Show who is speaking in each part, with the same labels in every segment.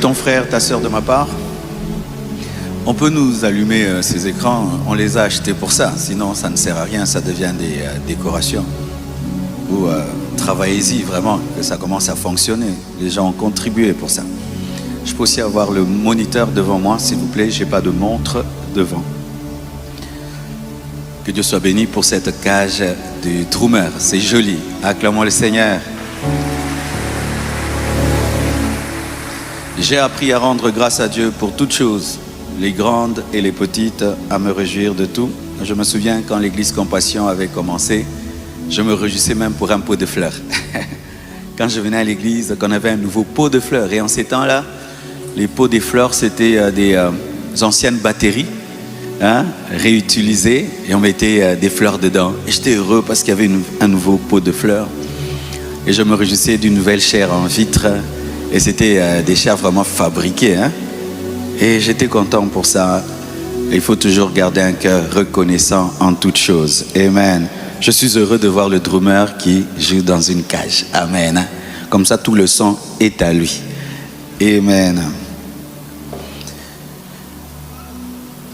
Speaker 1: Ton frère, ta sœur de ma part, on peut nous allumer ces écrans, on les a achetés pour ça, sinon ça ne sert à rien, ça devient des décorations. Ou travaillez-y vraiment, que ça commence à fonctionner. Les gens ont contribué pour ça. Je peux aussi avoir le moniteur devant moi, s'il vous plaît, je n'ai pas de montre devant. Que Dieu soit béni pour cette cage du drummer, c'est joli, acclamons le Seigneur. J'ai appris à rendre grâce à Dieu pour toutes choses, les grandes et les petites, à me réjouir de tout. Je me souviens quand l'église Compassion avait commencé, je me réjouissais même pour un pot de fleurs. Quand je venais à l'église, qu'on avait un nouveau pot de fleurs. Et en ces temps-là, les pots des fleurs, c'était des anciennes batteries réutilisées et on mettait des fleurs dedans. Et j'étais heureux parce qu'il y avait un nouveau pot de fleurs. Et je me réjouissais d'une nouvelle chair en vitre. Et c'était des chairs vraiment fabriquées. Et j'étais content pour ça. Il faut toujours garder un cœur reconnaissant en toutes choses. Amen. Je suis heureux de voir le drummer qui joue dans une cage. Amen. Comme ça, tout le son est à lui. Amen.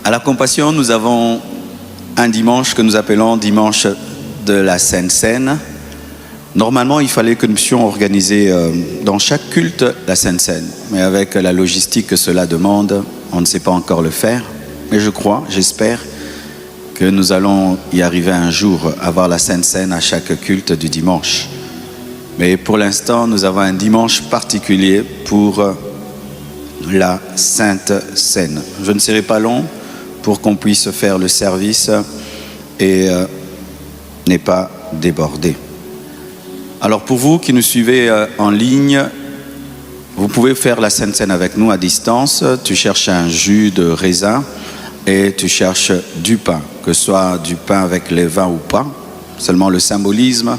Speaker 1: À la Compassion, nous avons un dimanche que nous appelons dimanche de la Sainte Seine. Normalement, il fallait que nous puissions organiser dans chaque culte la Sainte Seine. Mais avec la logistique que cela demande, on ne sait pas encore le faire. Mais je crois, j'espère que nous allons y arriver un jour, avoir la Sainte Seine à chaque culte du dimanche. Mais pour l'instant, nous avons un dimanche particulier pour la Sainte Seine. Je ne serai pas long pour qu'on puisse faire le service et n'est pas débordé. Alors pour vous qui nous suivez en ligne, vous pouvez faire la Sainte Seine avec nous à distance. Tu cherches un jus de raisin et tu cherches du pain, que ce soit du pain avec levain ou pas. Seulement le symbolisme,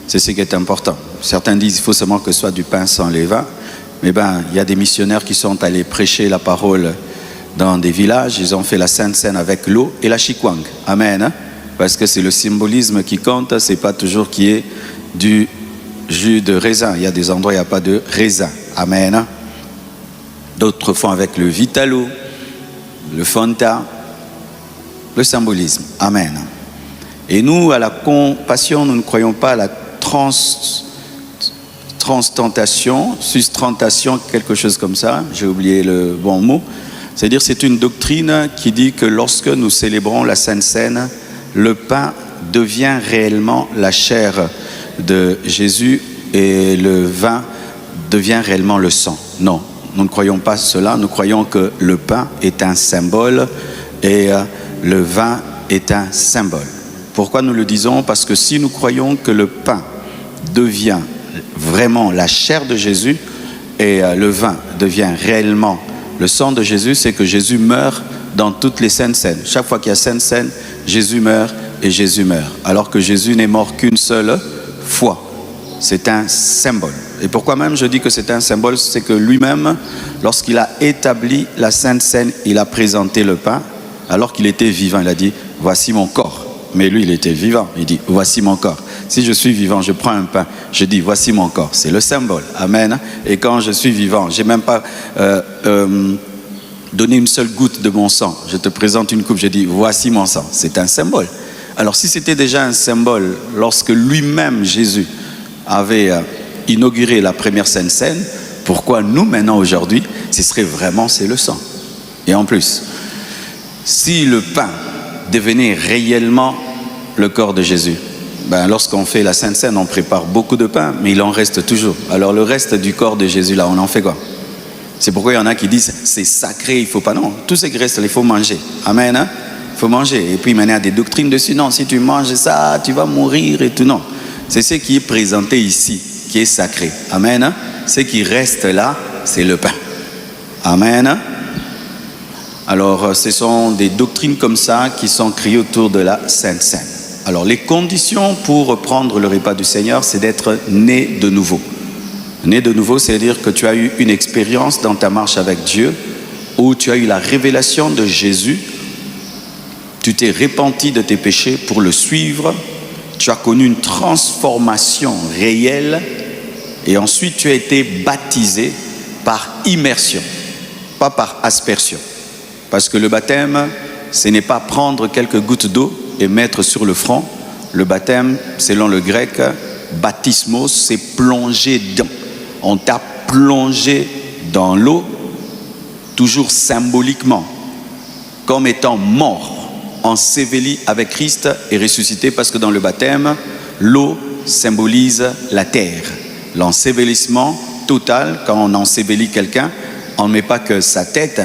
Speaker 1: c'est ce qui est important. Certains disent qu'il faut seulement que ce soit du pain sans levain. Mais il y a des missionnaires qui sont allés prêcher la parole dans des villages. Ils ont fait la Sainte Seine avec l'eau et la chikwang. Amen. Parce que c'est le symbolisme qui compte, c'est pas toujours qu'il y ait du jus de raisin. Il y a des endroits où il n'y a pas de raisin. Amen. D'autres font avec le Vitalo, le Fanta, le symbolisme. Amen. Et nous, à la Compassion, nous ne croyons pas à la transtentation, sustentation, quelque chose comme ça. J'ai oublié le bon mot. C'est-à-dire c'est une doctrine qui dit que lorsque nous célébrons la Sainte Seine, le pain devient réellement la chair de Jésus et le vin devient réellement le sang. Non, nous ne croyons pas cela. Nous croyons que le pain est un symbole et le vin est un symbole. Pourquoi nous le disons? Parce que si nous croyons que le pain devient vraiment la chair de Jésus et le vin devient réellement le sang de Jésus, c'est que Jésus meurt dans toutes les saintes scènes. Chaque fois qu'il y a sainte scène, Jésus meurt et Jésus meurt. Alors que Jésus n'est mort qu'une seule fois. C'est un symbole. Et pourquoi même je dis que c'est un symbole? C'est que lui-même, lorsqu'il a établi la Sainte Seine, il a présenté le pain, alors qu'il était vivant. Il a dit, voici mon corps. Mais lui, il était vivant. Il dit, voici mon corps. Si je suis vivant, je prends un pain, je dis, voici mon corps. C'est le symbole. Amen. Et quand je suis vivant, je n'ai même pas donné une seule goutte de mon sang. Je te présente une coupe, je dis, voici mon sang. C'est un symbole. Alors si c'était déjà un symbole, lorsque lui-même, Jésus, avait inauguré la première Sainte Seine, pourquoi nous, maintenant, aujourd'hui, ce serait vraiment, c'est le sang. Et en plus, si le pain devenait réellement le corps de Jésus, lorsqu'on fait la Sainte Seine, on prépare beaucoup de pain, mais il en reste toujours. Alors le reste du corps de Jésus, là, on en fait quoi? C'est pourquoi il y en a qui disent, c'est sacré, il ne faut pas. Non, tout ce qui reste, il faut manger. Amen. Il faut manger. Et puis maintenant, il y a des doctrines dessus. Non, si tu manges ça, tu vas mourir et tout. Non. C'est ce qui est présenté ici, qui est sacré. Amen. Ce qui reste là, c'est le pain. Amen. Alors, ce sont des doctrines comme ça qui sont créées autour de la Sainte Seine. Alors, les conditions pour prendre le repas du Seigneur, c'est d'être né de nouveau. Né de nouveau, c'est-à-dire que tu as eu une expérience dans ta marche avec Dieu, où tu as eu la révélation de Jésus. Tu t'es repenti de tes péchés pour le suivre. Tu as connu une transformation réelle. Et ensuite, tu as été baptisé par immersion, pas par aspersion. Parce que le baptême, ce n'est pas prendre quelques gouttes d'eau et mettre sur le front. Le baptême, selon le grec, baptismos, c'est plonger dedans. On t'a plongé dans l'eau, toujours symboliquement, comme étant mort, enseveli avec Christ et ressuscité, parce que dans le baptême, l'eau symbolise la terre. L'ensevelissement total, quand on ensevelit quelqu'un, on ne met pas que sa tête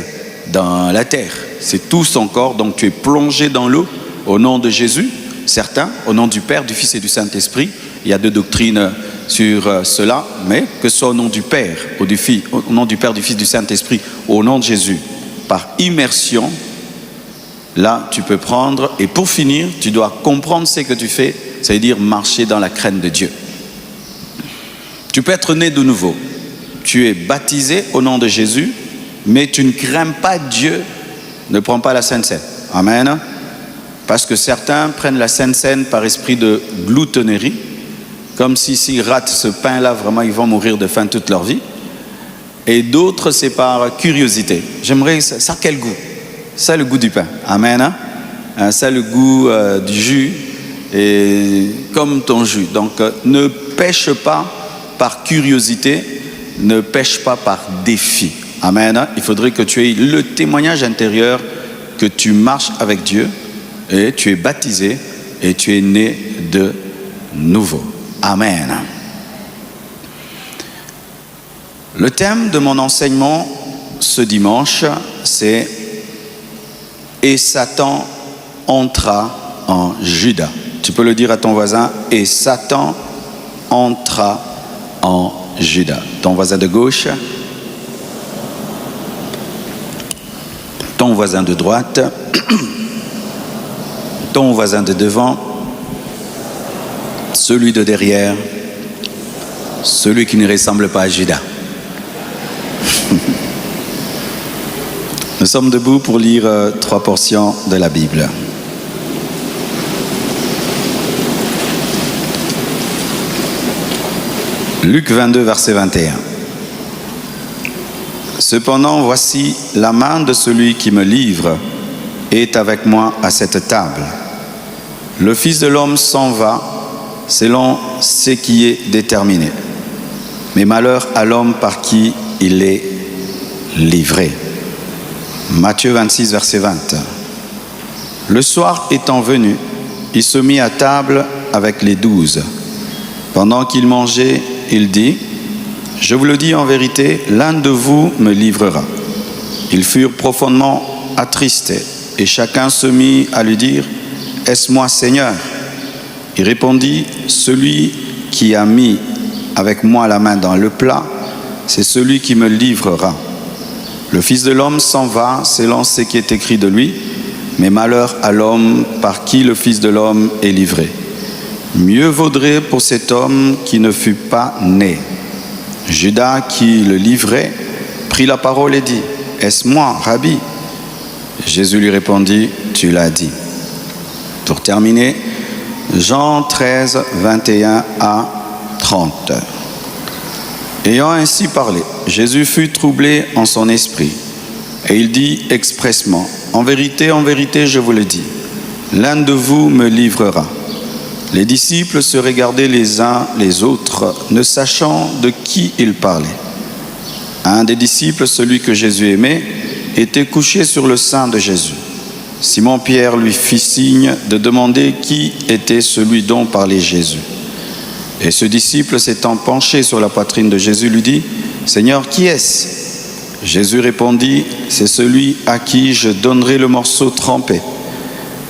Speaker 1: dans la terre, c'est tout son corps. Donc tu es plongé dans l'eau au nom de Jésus, certains au nom du Père, du Fils et du Saint-Esprit. Il y a 2 doctrines sur cela, mais que ce soit au nom du Père, ou du Fils, au nom du Père, du Fils, du Saint-Esprit, ou au nom de Jésus, par immersion, là tu peux prendre, et pour finir, tu dois comprendre ce que tu fais, c'est-à-dire marcher dans la crainte de Dieu. Tu peux être né de nouveau, tu es baptisé au nom de Jésus, mais tu ne crains pas Dieu, ne prends pas la Sainte Seine. Amen. Parce que certains prennent la Sainte Seine par esprit de gloutonnerie, comme si s'ils ratent ce pain-là, vraiment ils vont mourir de faim toute leur vie. Et d'autres, c'est par curiosité. J'aimerais, ça a quel goût? Ça a le goût du pain. Amen. Ça a le goût du jus, et comme ton jus. Donc ne pêche pas par curiosité, ne pêche pas par défi. Amen. Il faudrait que tu aies le témoignage intérieur que tu marches avec Dieu et tu es baptisé et tu es né de nouveau. Amen. Le thème de mon enseignement ce dimanche, c'est « Et Satan entra en Juda ». Tu peux le dire à ton voisin, « Et Satan entra en Juda ». Ton voisin de gauche, ton voisin de droite, ton voisin de devant, celui de derrière, celui qui ne ressemble pas à Judas. Nous sommes debout pour lire 3 portions de la Bible. Luc 22, verset 21. Cependant, voici la main de celui qui me livre est avec moi à cette table. Le Fils de l'homme s'en va selon ce qui est déterminé. Mais malheur à l'homme par qui il est livré. Matthieu 26, verset 20. Le soir étant venu, il se mit à table avec les 12. Pendant qu'il mangeait, il dit, « Je vous le dis en vérité, l'un de vous me livrera. » Ils furent profondément attristés, et chacun se mit à lui dire, « Est-ce moi, Seigneur ?» Il répondit, « Celui qui a mis avec moi la main dans le plat, c'est celui qui me livrera. Le Fils de l'homme s'en va selon ce qui est écrit de lui, mais malheur à l'homme par qui le Fils de l'homme est livré. Mieux vaudrait pour cet homme qui ne fût pas né. » Judas, qui le livrait, prit la parole et dit, « Est-ce moi, Rabbi ?» Jésus lui répondit, « Tu l'as dit. » Pour terminer, Jean 13, 21 à 30. Ayant ainsi parlé, Jésus fut troublé en son esprit, et il dit expressement, « En vérité, je vous le dis, l'un de vous me livrera. » Les disciples se regardaient les uns les autres, ne sachant de qui ils parlaient. Un des disciples, celui que Jésus aimait, était couché sur le sein de Jésus. Simon-Pierre lui fit signe de demander qui était celui dont parlait Jésus. Et ce disciple, s'étant penché sur la poitrine de Jésus, lui dit, « Seigneur, qui est-ce » Jésus répondit, « C'est celui à qui je donnerai le morceau trempé. »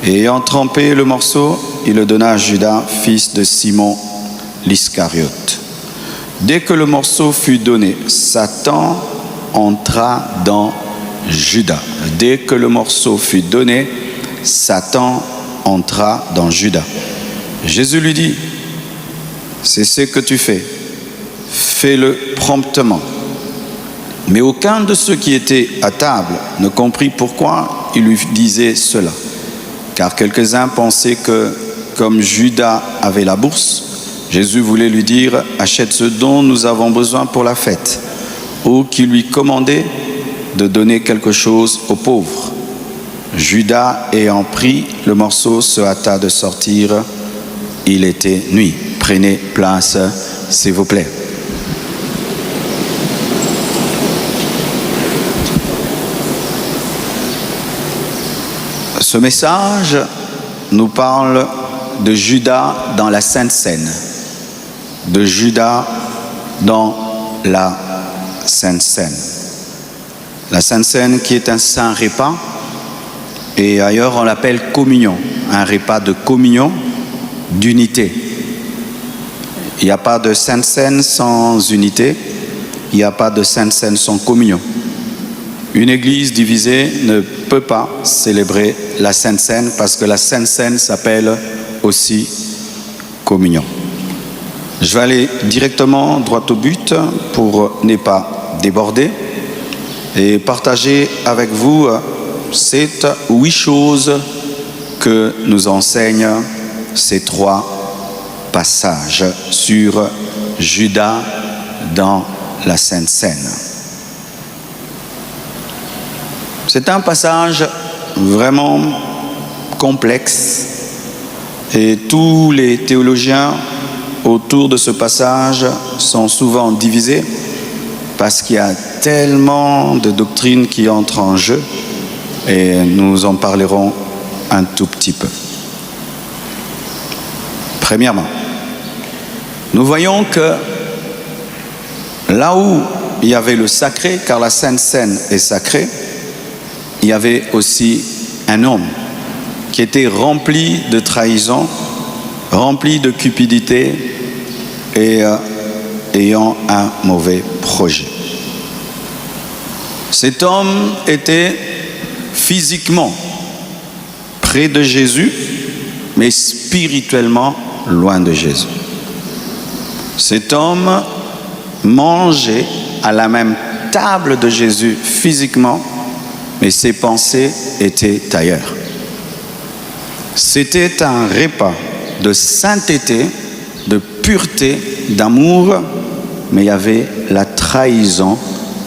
Speaker 1: Et ayant trempé le morceau, il le donna à Judas, fils de Simon l'Iscariote. Dès que le morceau fut donné, Satan entra dans Judas. Dès que le morceau fut donné, Satan entra dans Judas. Jésus lui dit, « C'est ce que tu fais, fais-le promptement. » Mais aucun de ceux qui étaient à table ne comprit pourquoi il lui disait cela. Car quelques-uns pensaient que, comme Judas avait la bourse, Jésus voulait lui dire « Achète ce dont nous avons besoin pour la fête. » ou qui lui commandait de donner quelque chose aux pauvres. Judas, ayant pris le morceau, se hâta de sortir. Il était nuit. Prenez place, s'il vous plaît. Ce message nous parle de Judas dans la Sainte Seine. De Judas dans la Sainte Seine. La Sainte Seine qui est un saint repas, et ailleurs on l'appelle communion, un repas de communion, d'unité. Il n'y a pas de Sainte Seine sans unité, il n'y a pas de Sainte Seine sans communion. Une église divisée ne peut pas célébrer la Sainte Seine parce que la Sainte Seine s'appelle aussi communion. Je vais aller directement droit au but pour ne pas déborder et partager avec vous 7 ou 8 choses que nous enseignent ces 3 passages sur Judas dans la Sainte Seine. C'est un passage vraiment complexe et tous les théologiens autour de ce passage sont souvent divisés parce qu'il y a tellement de doctrines qui entrent en jeu et nous en parlerons un tout petit peu. Premièrement, nous voyons que là où il y avait le sacré, car la Sainte Seine est sacrée, il y avait aussi un homme qui était rempli de trahison, rempli de cupidité et ayant un mauvais projet. Cet homme était physiquement près de Jésus, mais spirituellement loin de Jésus. Cet homme mangeait à la même table de Jésus physiquement, mais ses pensées étaient ailleurs. C'était un repas de sainteté, de pureté, d'amour, mais il y avait la trahison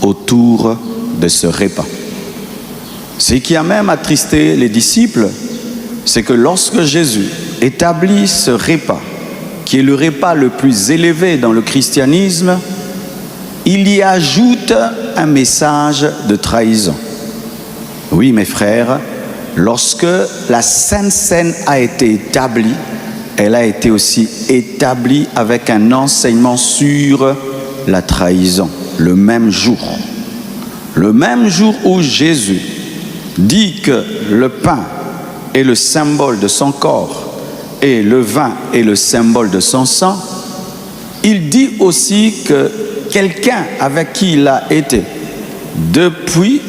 Speaker 1: autour de ce repas. Ce qui a même attristé les disciples, c'est que lorsque Jésus établit ce repas, qui est le repas le plus élevé dans le christianisme, il y ajoute un message de trahison. Oui, mes frères, lorsque la Sainte Seine a été établie, elle a été aussi établie avec un enseignement sur la trahison, le même jour. Le même jour où Jésus dit que le pain est le symbole de son corps et le vin est le symbole de son sang, il dit aussi que quelqu'un avec qui il a été depuis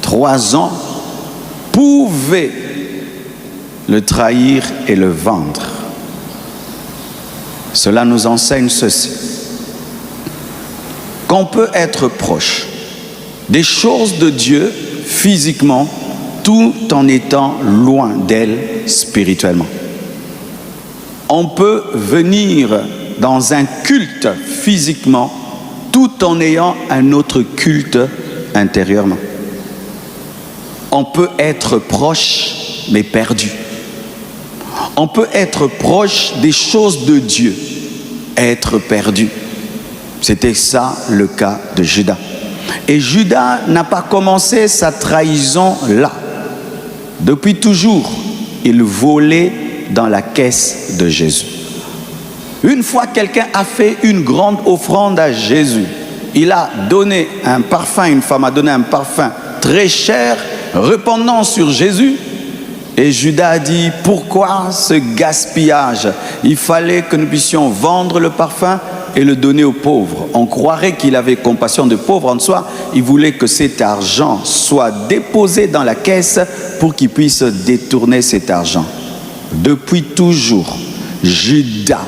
Speaker 1: 3 ans pouvait le trahir et le vendre. Cela nous enseigne ceci: qu'on peut être proche des choses de Dieu physiquement tout en étant loin d'elles spirituellement. On peut venir dans un culte physiquement tout en ayant un autre culte intérieurement. On peut être proche mais perdu. On peut être proche des choses de Dieu, être perdu. C'était ça le cas de Judas. Et Judas n'a pas commencé sa trahison là. Depuis toujours, il volait dans la caisse de Jésus. Une fois, quelqu'un a fait une grande offrande à Jésus. Il a donné un parfum, une femme a donné un parfum très cher, répandant sur Jésus. Et Judas a dit: pourquoi ce gaspillage? Il fallait que nous puissions vendre le parfum et le donner aux pauvres. On croirait qu'il avait compassion des pauvres en soi. Il voulait que cet argent soit déposé dans la caisse pour qu'il puisse détourner cet argent. Depuis toujours, Judas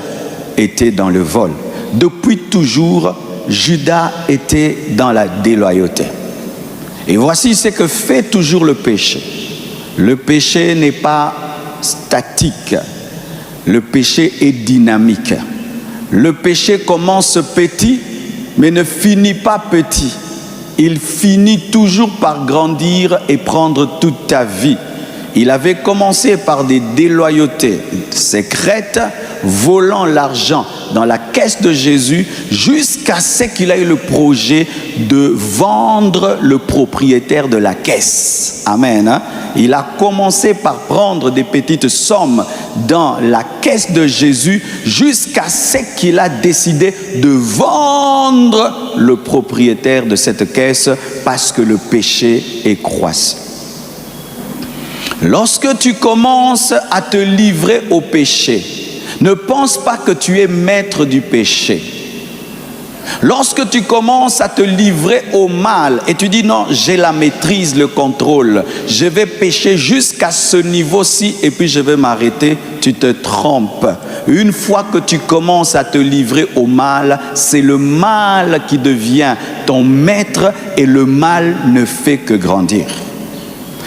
Speaker 1: était dans le vol. Depuis toujours, Judas était dans la déloyauté. Et voici ce que fait toujours le péché. Le péché n'est pas statique. Le péché est dynamique. Le péché commence petit mais ne finit pas petit. Il finit toujours par grandir et prendre toute ta vie. Il avait commencé par des déloyautés secrètes, volant l'argent dans la caisse de Jésus, jusqu'à ce qu'il ait eu le projet de vendre le propriétaire de la caisse. Amen. Il a commencé par prendre des petites sommes dans la caisse de Jésus, jusqu'à ce qu'il a décidé de vendre le propriétaire de cette caisse, parce que le péché est croissant. Lorsque tu commences à te livrer au péché, ne pense pas que tu es maître du péché. Lorsque tu commences à te livrer au mal et tu dis non, j'ai la maîtrise, le contrôle, je vais pécher jusqu'à ce niveau-ci et puis je vais m'arrêter, tu te trompes. Une fois que tu commences à te livrer au mal, c'est le mal qui devient ton maître et le mal ne fait que grandir.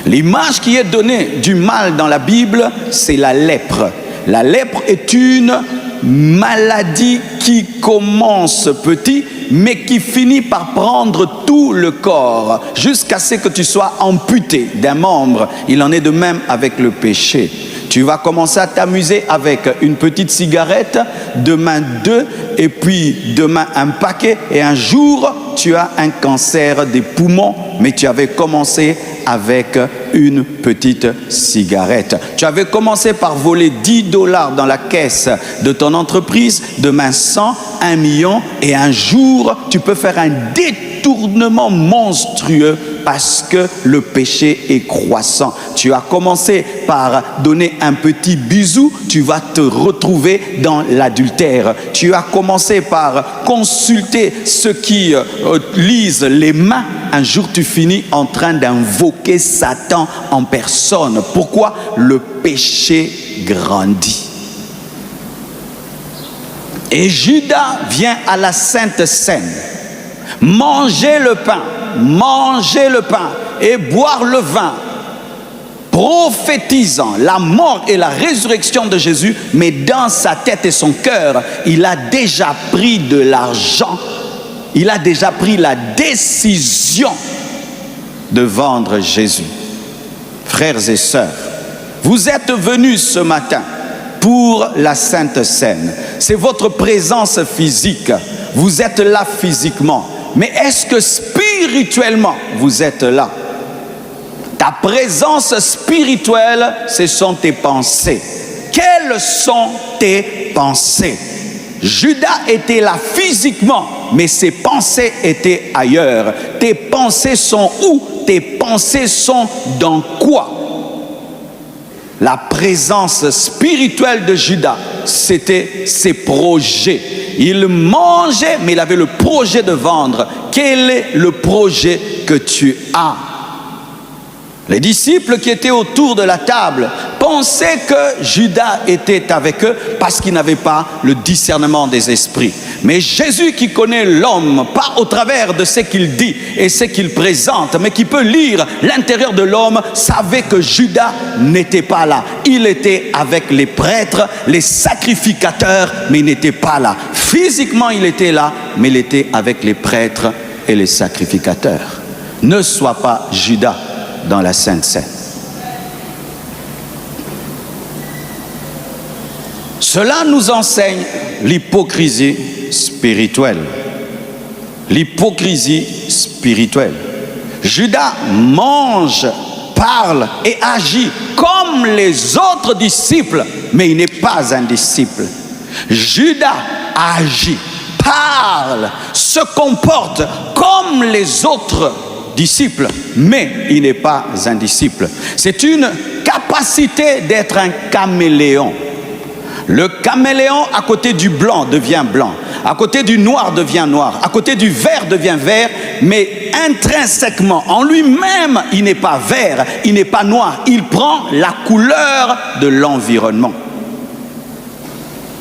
Speaker 1: L'image qui est donnée du mal dans la Bible, c'est la lèpre. La lèpre est une maladie qui commence petit, mais qui finit par prendre tout le corps, jusqu'à ce que tu sois amputé d'un membre. Il en est de même avec le péché. Tu vas commencer à t'amuser avec une petite cigarette, demain 2, et puis demain un paquet, et un jour, tu as un cancer des poumons, mais tu avais commencé avec une petite cigarette. Tu avais commencé par voler $10 dans la caisse de ton entreprise, demain 100, 1 million, et un jour, tu peux faire un détournement monstrueux parce que le péché est croissant. Tu as commencé par donner un petit bisou, tu vas te retrouver dans l'adultère. Tu as commencé par consulter ceux qui lisent les mains. Un jour, tu finis en train d'invoquer Satan en personne. Pourquoi? Le péché grandit. Et Judas vient à la Sainte Seine, manger le pain et boire le vin, prophétisant la mort et la résurrection de Jésus, mais dans sa tête et son cœur, il a déjà pris de l'argent, il a déjà pris la décision de vendre Jésus. Frères et sœurs, vous êtes venus ce matin pour la Sainte Seine. C'est votre présence physique. Vous êtes là physiquement. Mais est-ce que spirituellement, vous êtes là? Ta présence spirituelle, ce sont tes pensées. Quelles sont tes pensées? Judas était là physiquement, mais ses pensées étaient ailleurs. Tes pensées sont où? Tes pensées sont dans quoi? La présence spirituelle de Judas, c'était ses projets. Il mangeait, mais il avait le projet de vendre. Quel est le projet que tu as? Les disciples qui étaient autour de la table pensaient que Judas était avec eux parce qu'il n'avait pas le discernement des esprits. Mais Jésus, qui connaît l'homme, pas au travers de ce qu'il dit et ce qu'il présente, mais qui peut lire l'intérieur de l'homme, savait que Judas n'était pas là. Il était avec les prêtres, les sacrificateurs, mais il n'était pas là. Physiquement, il était là, mais il était avec les prêtres et les sacrificateurs. Ne sois pas Judas dans la Sainte Seine. Cela nous enseigne l'hypocrisie spirituelle. L'hypocrisie spirituelle. Judas mange, parle et agit comme les autres disciples, mais il n'est pas un disciple. Judas agit, parle, se comporte comme les autres disciple, mais il n'est pas un disciple. C'est une capacité d'être un caméléon. Le caméléon, à côté du blanc, devient blanc. À côté du noir, devient noir. À côté du vert, devient vert. Mais intrinsèquement, en lui-même, il n'est pas vert, il n'est pas noir. Il prend la couleur de l'environnement.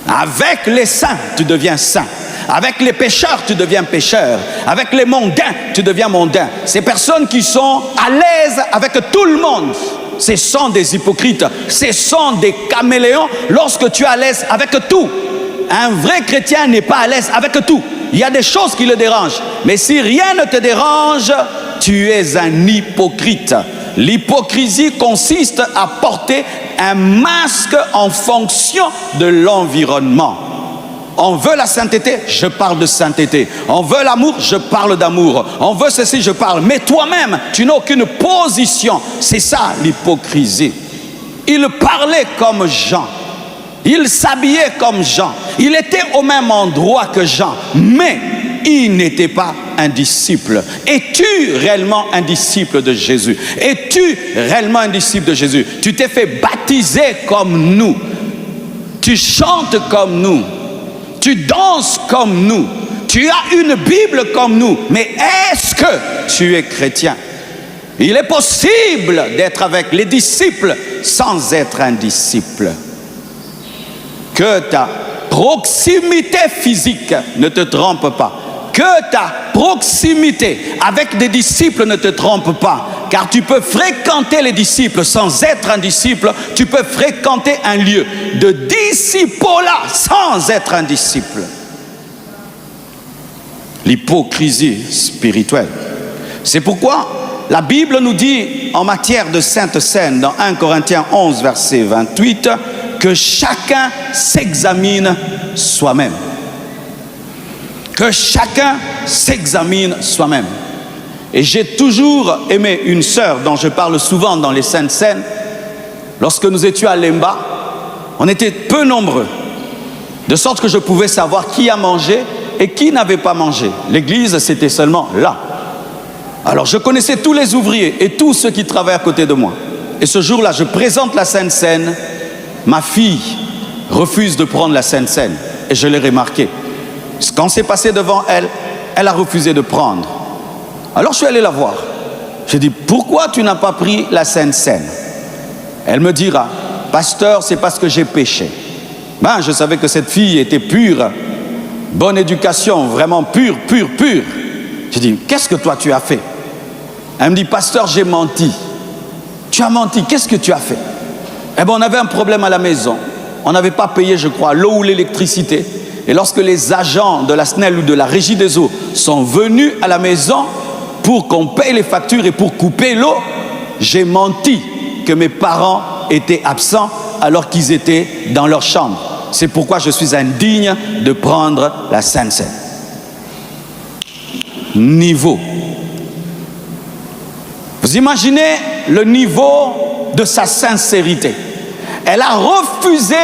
Speaker 1: Avec les saints, tu deviens saint. Avec les pécheurs, tu deviens pécheur. Avec les mondains, tu deviens mondain. Ces personnes qui sont à l'aise avec tout le monde, ce sont des hypocrites. Ce sont des caméléons lorsque tu es à l'aise avec tout. Un vrai chrétien n'est pas à l'aise avec tout. Il y a des choses qui le dérangent. Mais si rien ne te dérange, tu es un hypocrite. L'hypocrisie consiste à porter un masque en fonction de l'environnement. On veut la sainteté, je parle de sainteté. On veut l'amour, je parle d'amour. On veut ceci, je parle. Mais toi-même, tu n'as aucune position. C'est ça l'hypocrisie. Il parlait comme Jean. Il s'habillait comme Jean. Il était au même endroit que Jean. Mais il n'était pas un disciple. Es-tu réellement un disciple de Jésus? Es-tu réellement un disciple de Jésus? Tu t'es fait baptiser comme nous. Tu chantes comme nous. Tu danses comme nous. Tu as une Bible comme nous. Mais est-ce que tu es chrétien? Il est possible d'être avec les disciples sans être un disciple. Que ta proximité physique ne te trompe pas. Que ta proximité avec des disciples ne te trompe pas. Car tu peux fréquenter les disciples sans être un disciple. Tu peux fréquenter un lieu de discipolat sans être un disciple. L'hypocrisie spirituelle. C'est pourquoi la Bible nous dit en matière de Sainte Seine, dans 1 Corinthiens 11, verset 28, que chacun s'examine soi-même. Que chacun s'examine soi-même. Et j'ai toujours aimé une sœur dont je parle souvent dans les Saintes Seines. Lorsque nous étions à Lemba, on était peu nombreux, de sorte que je pouvais savoir qui a mangé et qui n'avait pas mangé. L'église, c'était seulement là. Alors je connaissais tous les ouvriers et tous ceux qui travaillaient à côté de moi. Et ce jour-là, je présente la Sainte Seine. Ma fille refuse de prendre la Sainte Seine. Et je l'ai remarqué. Quand c'est passé devant elle, elle a refusé de prendre. Alors je suis allé la voir. J'ai dit, pourquoi tu n'as pas pris la Sainte Seine? Elle me dira, pasteur, c'est parce que j'ai péché. Ben, je savais que cette fille était pure, bonne éducation, vraiment pure. J'ai dit, qu'est-ce que toi tu as fait? Elle me dit, pasteur, j'ai menti. Tu as menti, qu'est-ce que tu as fait? Eh bien, on avait un problème à la maison. On n'avait pas payé, je crois, l'eau ou l'électricité. Et lorsque les agents de la SNEL ou de la Régie des eaux sont venus à la maison pour qu'on paye les factures et pour couper l'eau, j'ai menti que mes parents étaient absents alors qu'ils étaient dans leur chambre. C'est pourquoi je suis indigne de prendre la Sainte Seine. Niveau. Vous imaginez le niveau de sa sincérité. Elle a refusé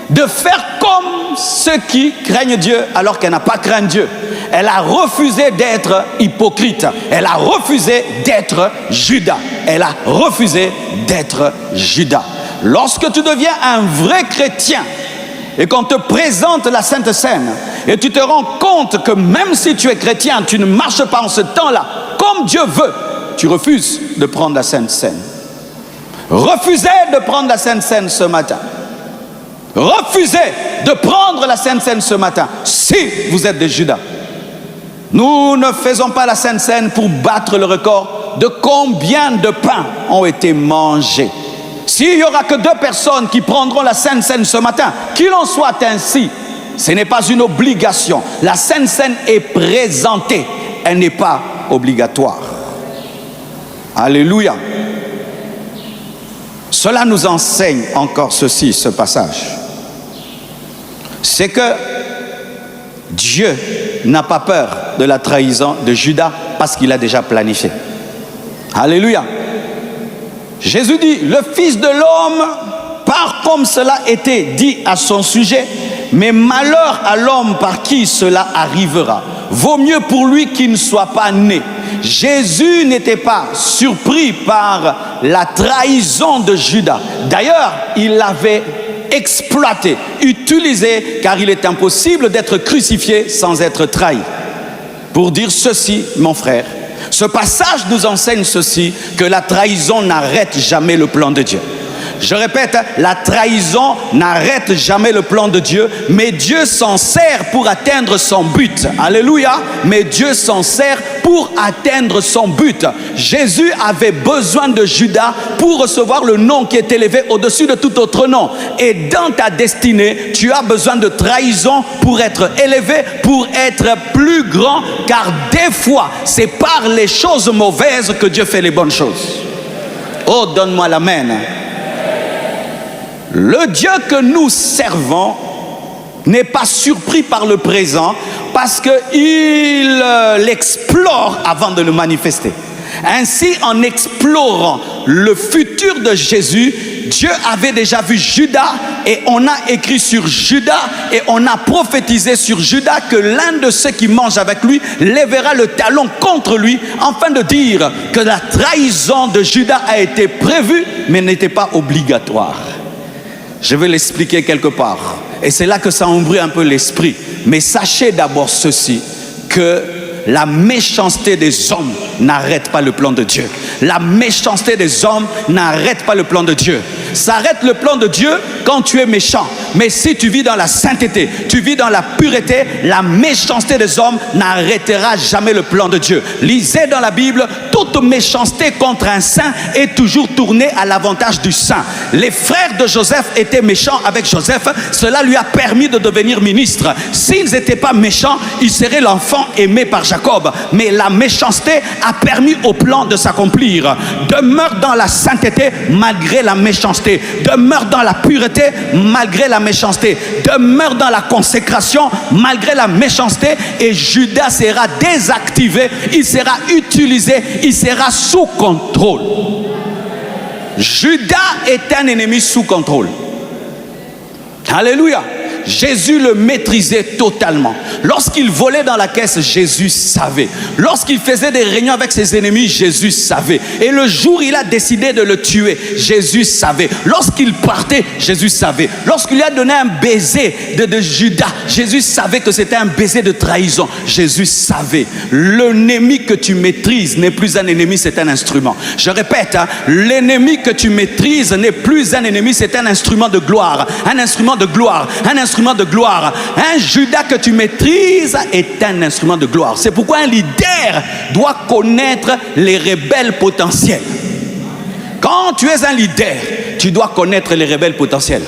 Speaker 1: de faire comme ceux qui craignent Dieu alors qu'elle n'a pas craint Dieu. Elle a refusé d'être hypocrite. Elle a refusé d'être Judas. Elle a refusé d'être Judas. Lorsque tu deviens un vrai chrétien et qu'on te présente la Sainte Seine et tu te rends compte que même si tu es chrétien, tu ne marches pas en ce temps-là comme Dieu veut, tu refuses de prendre la Sainte Seine. Refusez de prendre la Sainte Seine ce matin. Refusez de prendre la Sainte Seine ce matin si vous êtes des Judas. Nous ne faisons pas la Sainte Seine pour battre le record de combien de pains ont été mangés. S'il n'y aura que 2 personnes qui prendront la Sainte Seine ce matin, qu'il en soit ainsi. Ce n'est pas une obligation. La Sainte Seine est présentée. Elle n'est pas obligatoire. Alléluia. Cela nous enseigne encore ceci, ce passage. C'est que Dieu n'a pas peur de la trahison de Judas parce qu'il a déjà planifié. Alléluia. Jésus dit, le Fils de l'homme part comme cela était dit à son sujet, mais malheur à l'homme par qui cela arrivera. Vaut mieux pour lui qu'il ne soit pas né. Jésus n'était pas surpris par la trahison de Judas. D'ailleurs, il l'avait exploité, utilisé, car il est impossible d'être crucifié sans être trahi. Pour dire ceci, mon frère, ce passage nous enseigne ceci, que la trahison n'arrête jamais le plan de Dieu. Je répète, la trahison n'arrête jamais le plan de Dieu, mais Dieu s'en sert pour atteindre son but. Alléluia. Mais Dieu s'en sert pour atteindre son but. Jésus avait besoin de Judas pour recevoir le nom qui est élevé au-dessus de tout autre nom. Et dans ta destinée, tu as besoin de trahison pour être élevé, pour être plus grand, car des fois, c'est par les choses mauvaises que Dieu fait les bonnes choses. Oh, donne-moi l'amen. Le Dieu que nous servons n'est pas surpris par le présent parce qu'il l'explore avant de le manifester. Ainsi, en explorant le futur de Jésus, Dieu avait déjà vu Judas et on a écrit sur Judas et on a prophétisé sur Judas que l'un de ceux qui mangent avec lui lèvera le talon contre lui, afin de dire que la trahison de Judas a été prévue mais n'était pas obligatoire. Je vais l'expliquer quelque part et c'est là que ça embrouille un peu l'esprit. Mais sachez d'abord ceci, que la méchanceté des hommes n'arrête pas le plan de Dieu. La méchanceté des hommes n'arrête pas le plan de Dieu. Ça arrête le plan de Dieu quand tu es méchant. Mais si tu vis dans la sainteté, tu vis dans la pureté, la méchanceté des hommes n'arrêtera jamais le plan de Dieu. Lisez dans la Bible, toute méchanceté contre un saint est toujours tournée à l'avantage du saint. Les frères de Joseph étaient méchants avec Joseph. Cela lui a permis de devenir ministre. S'ils n'étaient pas méchants, ils seraient l'enfant aimé par Jacob. Mais la méchanceté a permis au plan de s'accomplir. Demeure dans la sainteté malgré la méchanceté. Demeure dans la pureté malgré la méchanceté. Demeure dans la consécration malgré la méchanceté. Et Judas sera désactivé. Il sera utilisé. Il sera sous contrôle. Judas est un ennemi sous contrôle. Alléluia. Jésus le maîtrisait totalement. Lorsqu'il volait dans la caisse, Jésus savait. Lorsqu'il faisait des réunions avec ses ennemis, Jésus savait. Et le jour où il a décidé de le tuer, Jésus savait. Lorsqu'il partait, Jésus savait. Lorsqu'il lui a donné un baiser de Judas, Jésus savait que c'était un baiser de trahison. Jésus savait. L'ennemi que tu maîtrises n'est plus un ennemi, c'est un instrument. Je répète, l'ennemi que tu maîtrises n'est plus un ennemi, c'est un instrument de gloire. Un instrument de gloire. Un instrument de gloire. Un Judas que tu maîtrises est un instrument de gloire. C'est pourquoi un leader doit connaître les rebelles potentiels. Quand tu es un leader, tu dois connaître les rebelles potentiels.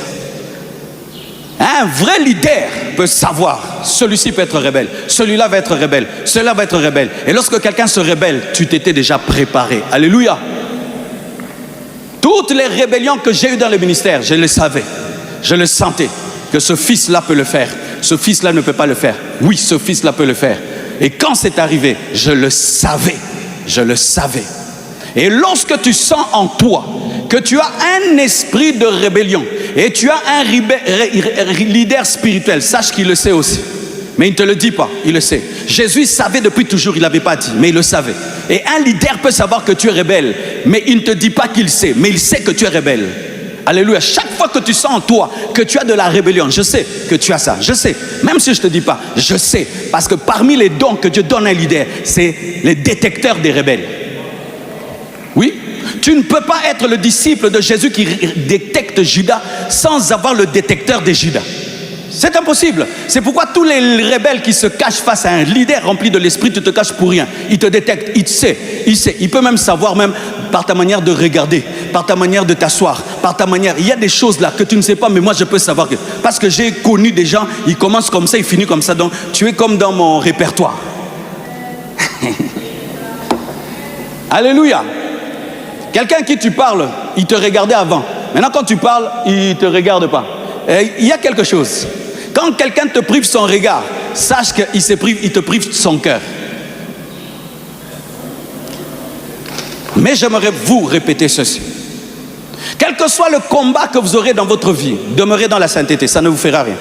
Speaker 1: Un vrai leader peut savoir, celui-ci peut être rebelle, celui-là va être rebelle, celui-là va être rebelle. Et lorsque quelqu'un se rebelle, tu t'étais déjà préparé. Alléluia. Toutes les rébellions que j'ai eues dans le ministère, je le savais, je le sentais. Que ce fils-là peut le faire, ce fils-là ne peut pas le faire. Oui, ce fils-là peut le faire. Et quand c'est arrivé, je le savais, je le savais. Et lorsque tu sens en toi que tu as un esprit de rébellion et tu as un leader spirituel, sache qu'il le sait aussi. Mais il ne te le dit pas, il le sait. Jésus savait depuis toujours, il ne l'avait pas dit, mais il le savait. Et un leader peut savoir que tu es rebelle, mais il ne te dit pas qu'il sait, mais il sait que tu es rebelle. Alléluia. Chaque fois que tu sens en toi que tu as de la rébellion, je sais que tu as ça, je sais. Même si je ne te dis pas, je sais. Parce que parmi les dons que Dieu donne à un leader, c'est les détecteurs des rebelles. Oui. Tu ne peux pas être le disciple de Jésus qui détecte Judas sans avoir le détecteur des Judas. C'est impossible. C'est pourquoi tous les rebelles qui se cachent face à un leader rempli de l'esprit, tu te caches pour rien. Il te détecte, il sait, il sait. Il peut même savoir, même par ta manière de regarder, par ta manière de t'asseoir, par ta manière. Il y a des choses là que tu ne sais pas, mais moi je peux savoir que. Parce que j'ai connu des gens, ils commencent comme ça, ils finissent comme ça. Donc tu es comme dans mon répertoire. Alléluia. Quelqu'un à qui tu parles, il te regardait avant. Maintenant quand tu parles, il ne te regarde pas. Et il y a quelque chose. Quand quelqu'un te prive son regard, sache qu'il te prive son cœur. Mais j'aimerais vous répéter ceci. Quel que soit le combat que vous aurez dans votre vie, demeurez dans la sainteté, ça ne vous fera rien.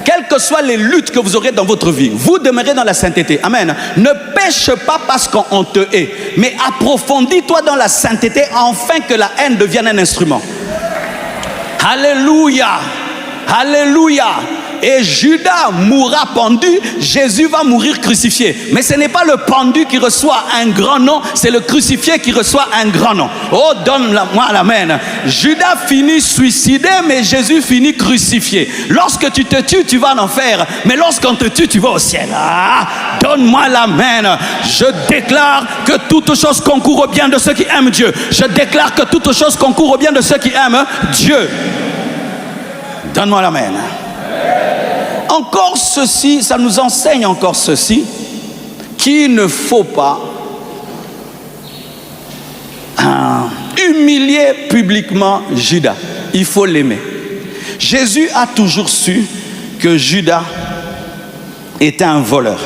Speaker 1: Quelles que soient les luttes que vous aurez dans votre vie, vous demeurez dans la sainteté. Amen. Ne pêche pas parce qu'on te hait, mais approfondis-toi dans la sainteté afin que la haine devienne un instrument. Alléluia. Alléluia. Et Judas mourra pendu, Jésus va mourir crucifié. Mais ce n'est pas le pendu qui reçoit un grand nom, c'est le crucifié qui reçoit un grand nom. Oh, donne-moi l'amen. Judas finit suicidé, mais Jésus finit crucifié. Lorsque tu te tues, tu vas en enfer. Mais lorsqu'on te tue, tu vas au ciel. Ah, donne-moi l'amen. Je déclare que toute chose concourt au bien de ceux qui aiment Dieu. Je déclare que toute chose concourt au bien de ceux qui aiment Dieu. Donne-moi l'amen. Encore ceci, ça nous enseigne encore ceci, qu'il ne faut pas humilier publiquement Judas. Il faut l'aimer. Jésus a toujours su que Judas était un voleur,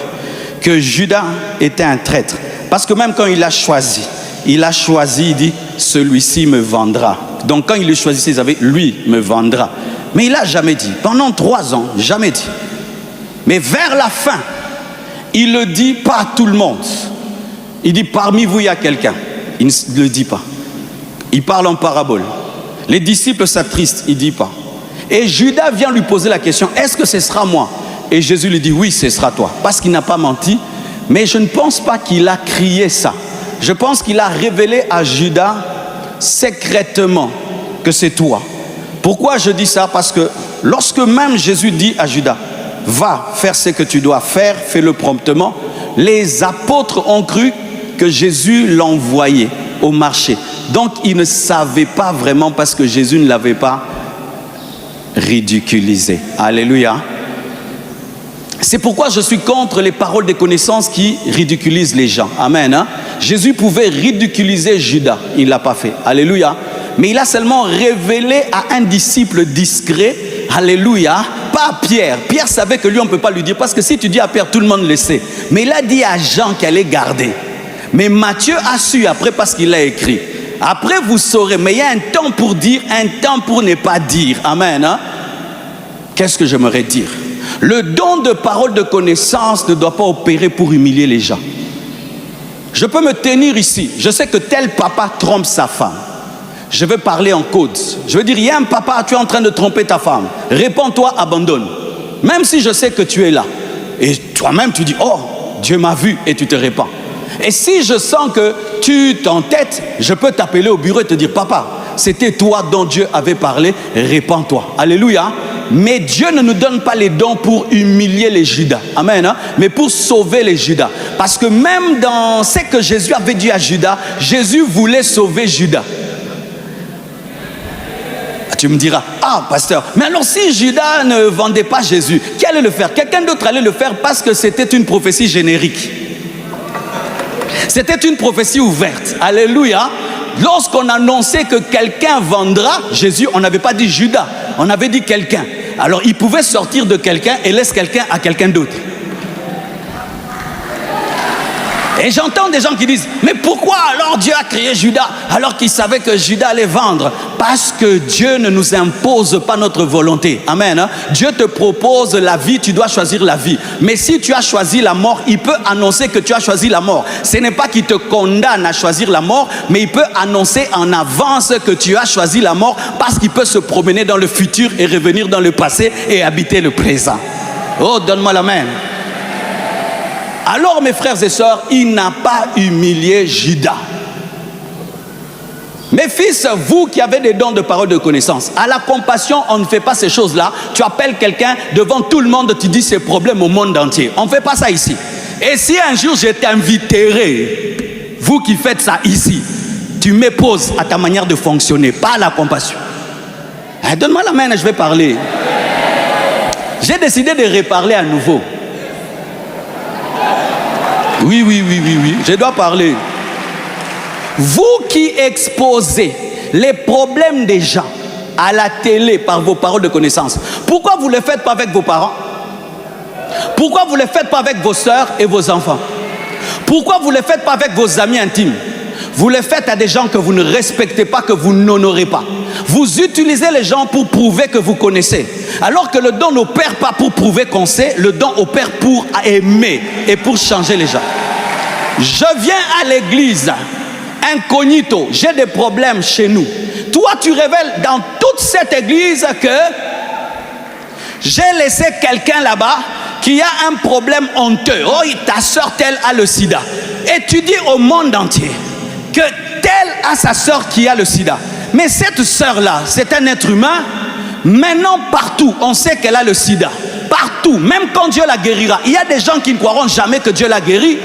Speaker 1: que Judas était un traître. Parce que même quand il a choisi, il dit, celui-ci me vendra. Donc quand il le choisissait, il savait, lui me vendra. Mais il n'a jamais dit, pendant 3 ans, jamais dit. Mais vers la fin, il le dit pas à tout le monde. Il dit, parmi vous, il y a quelqu'un. Il ne le dit pas. Il parle en parabole. Les disciples s'attristent, il ne dit pas. Et Judas vient lui poser la question, est-ce que ce sera moi? Et Jésus lui dit, oui, ce sera toi. Parce qu'il n'a pas menti. Mais je ne pense pas qu'il a crié ça. Je pense qu'il a révélé à Judas secrètement que c'est toi. Pourquoi je dis ça? Parce que lorsque même Jésus dit à Judas, va faire ce que tu dois faire, fais-le promptement, les apôtres ont cru que Jésus l'envoyait au marché. Donc ils ne savaient pas vraiment parce que Jésus ne l'avait pas ridiculisé. Alléluia. C'est pourquoi je suis contre les paroles de connaissance qui ridiculisent les gens. Amen. Hein? Jésus pouvait ridiculiser Judas. Il ne l'a pas fait. Alléluia. Mais il a seulement révélé à un disciple discret. Alléluia. Pas à Pierre. Pierre savait que lui, on ne peut pas lui dire. Parce que si tu dis à Pierre, tout le monde le sait. Mais il a dit à Jean qu'elle allait garder. Mais Matthieu a su après parce qu'il l'a écrit. Après, vous saurez. Mais il y a un temps pour dire, un temps pour ne pas dire. Amen. Hein? Qu'est-ce que j'aimerais dire? Le don de parole de connaissance ne doit pas opérer pour humilier les gens. Je peux me tenir ici. Je sais que tel papa trompe sa femme. Je vais parler en code. Je veux dire, il y a un papa, tu es en train de tromper ta femme. Réponds-toi, abandonne. Même si je sais que tu es là. Et toi-même, tu dis, oh, Dieu m'a vu, et tu te répands. Et si je sens que tu t'entêtes, je peux t'appeler au bureau et te dire, papa, c'était toi dont Dieu avait parlé, répands-toi. Alléluia. Mais Dieu ne nous donne pas les dons pour humilier les Judas. Amen. Hein? Mais pour sauver les Judas. Parce que même dans ce que Jésus avait dit à Judas, Jésus voulait sauver Judas. Tu me diras, ah pasteur, mais alors si Judas ne vendait pas Jésus, qui allait le faire? Quelqu'un d'autre allait le faire parce que c'était une prophétie générique. C'était une prophétie ouverte. Alléluia. Lorsqu'on annonçait que quelqu'un vendra Jésus, on n'avait pas dit Judas, on avait dit quelqu'un. Alors il pouvait sortir de quelqu'un et laisse quelqu'un à quelqu'un d'autre. Et j'entends des gens qui disent, mais pourquoi alors Dieu a créé Judas alors qu'il savait que Judas allait vendre? Parce que Dieu ne nous impose pas notre volonté. Amen. Hein? Dieu te propose la vie, tu dois choisir la vie. Mais si tu as choisi la mort, il peut annoncer que tu as choisi la mort. Ce n'est pas qu'il te condamne à choisir la mort, mais il peut annoncer en avance que tu as choisi la mort parce qu'il peut se promener dans le futur et revenir dans le passé et habiter le présent. Oh, donne-moi la main. Alors mes frères et sœurs, il n'a pas humilié Judas. Mes fils, vous qui avez des dons de parole de connaissance, à la compassion, on ne fait pas ces choses-là. Tu appelles quelqu'un devant tout le monde, tu dis ses problèmes au monde entier. On ne fait pas ça ici. Et si un jour je t'inviterai, vous qui faites ça ici, tu m'époses à ta manière de fonctionner, pas à la compassion. Donne-moi la main, je vais parler. J'ai décidé de reparler à nouveau. Oui, je dois parler. Vous qui exposez les problèmes des gens à la télé par vos paroles de connaissance, pourquoi vous ne le faites pas avec vos parents? Pourquoi vous ne le faites pas avec vos soeurs et vos enfants? Pourquoi vous ne le faites pas avec vos amis intimes? Vous le faites à des gens que vous ne respectez pas, que vous n'honorez pas. Vous utilisez les gens pour prouver que vous connaissez. Alors que le don n'opère pas pour prouver qu'on sait, le don opère pour aimer et pour changer les gens. Je viens à l'église, incognito, j'ai des problèmes chez nous. Toi, tu révèles dans toute cette église que J'ai laissé quelqu'un là-bas qui a un problème honteux. Oh, ta soeur telle a le sida. Et tu dis au monde entier que telle a sa soeur qui a le sida. Mais cette soeur-là, c'est un être humain. Maintenant, partout, on sait qu'elle a le sida. Partout, même quand Dieu la guérira. Il y a des gens qui ne croiront jamais que Dieu la guérit.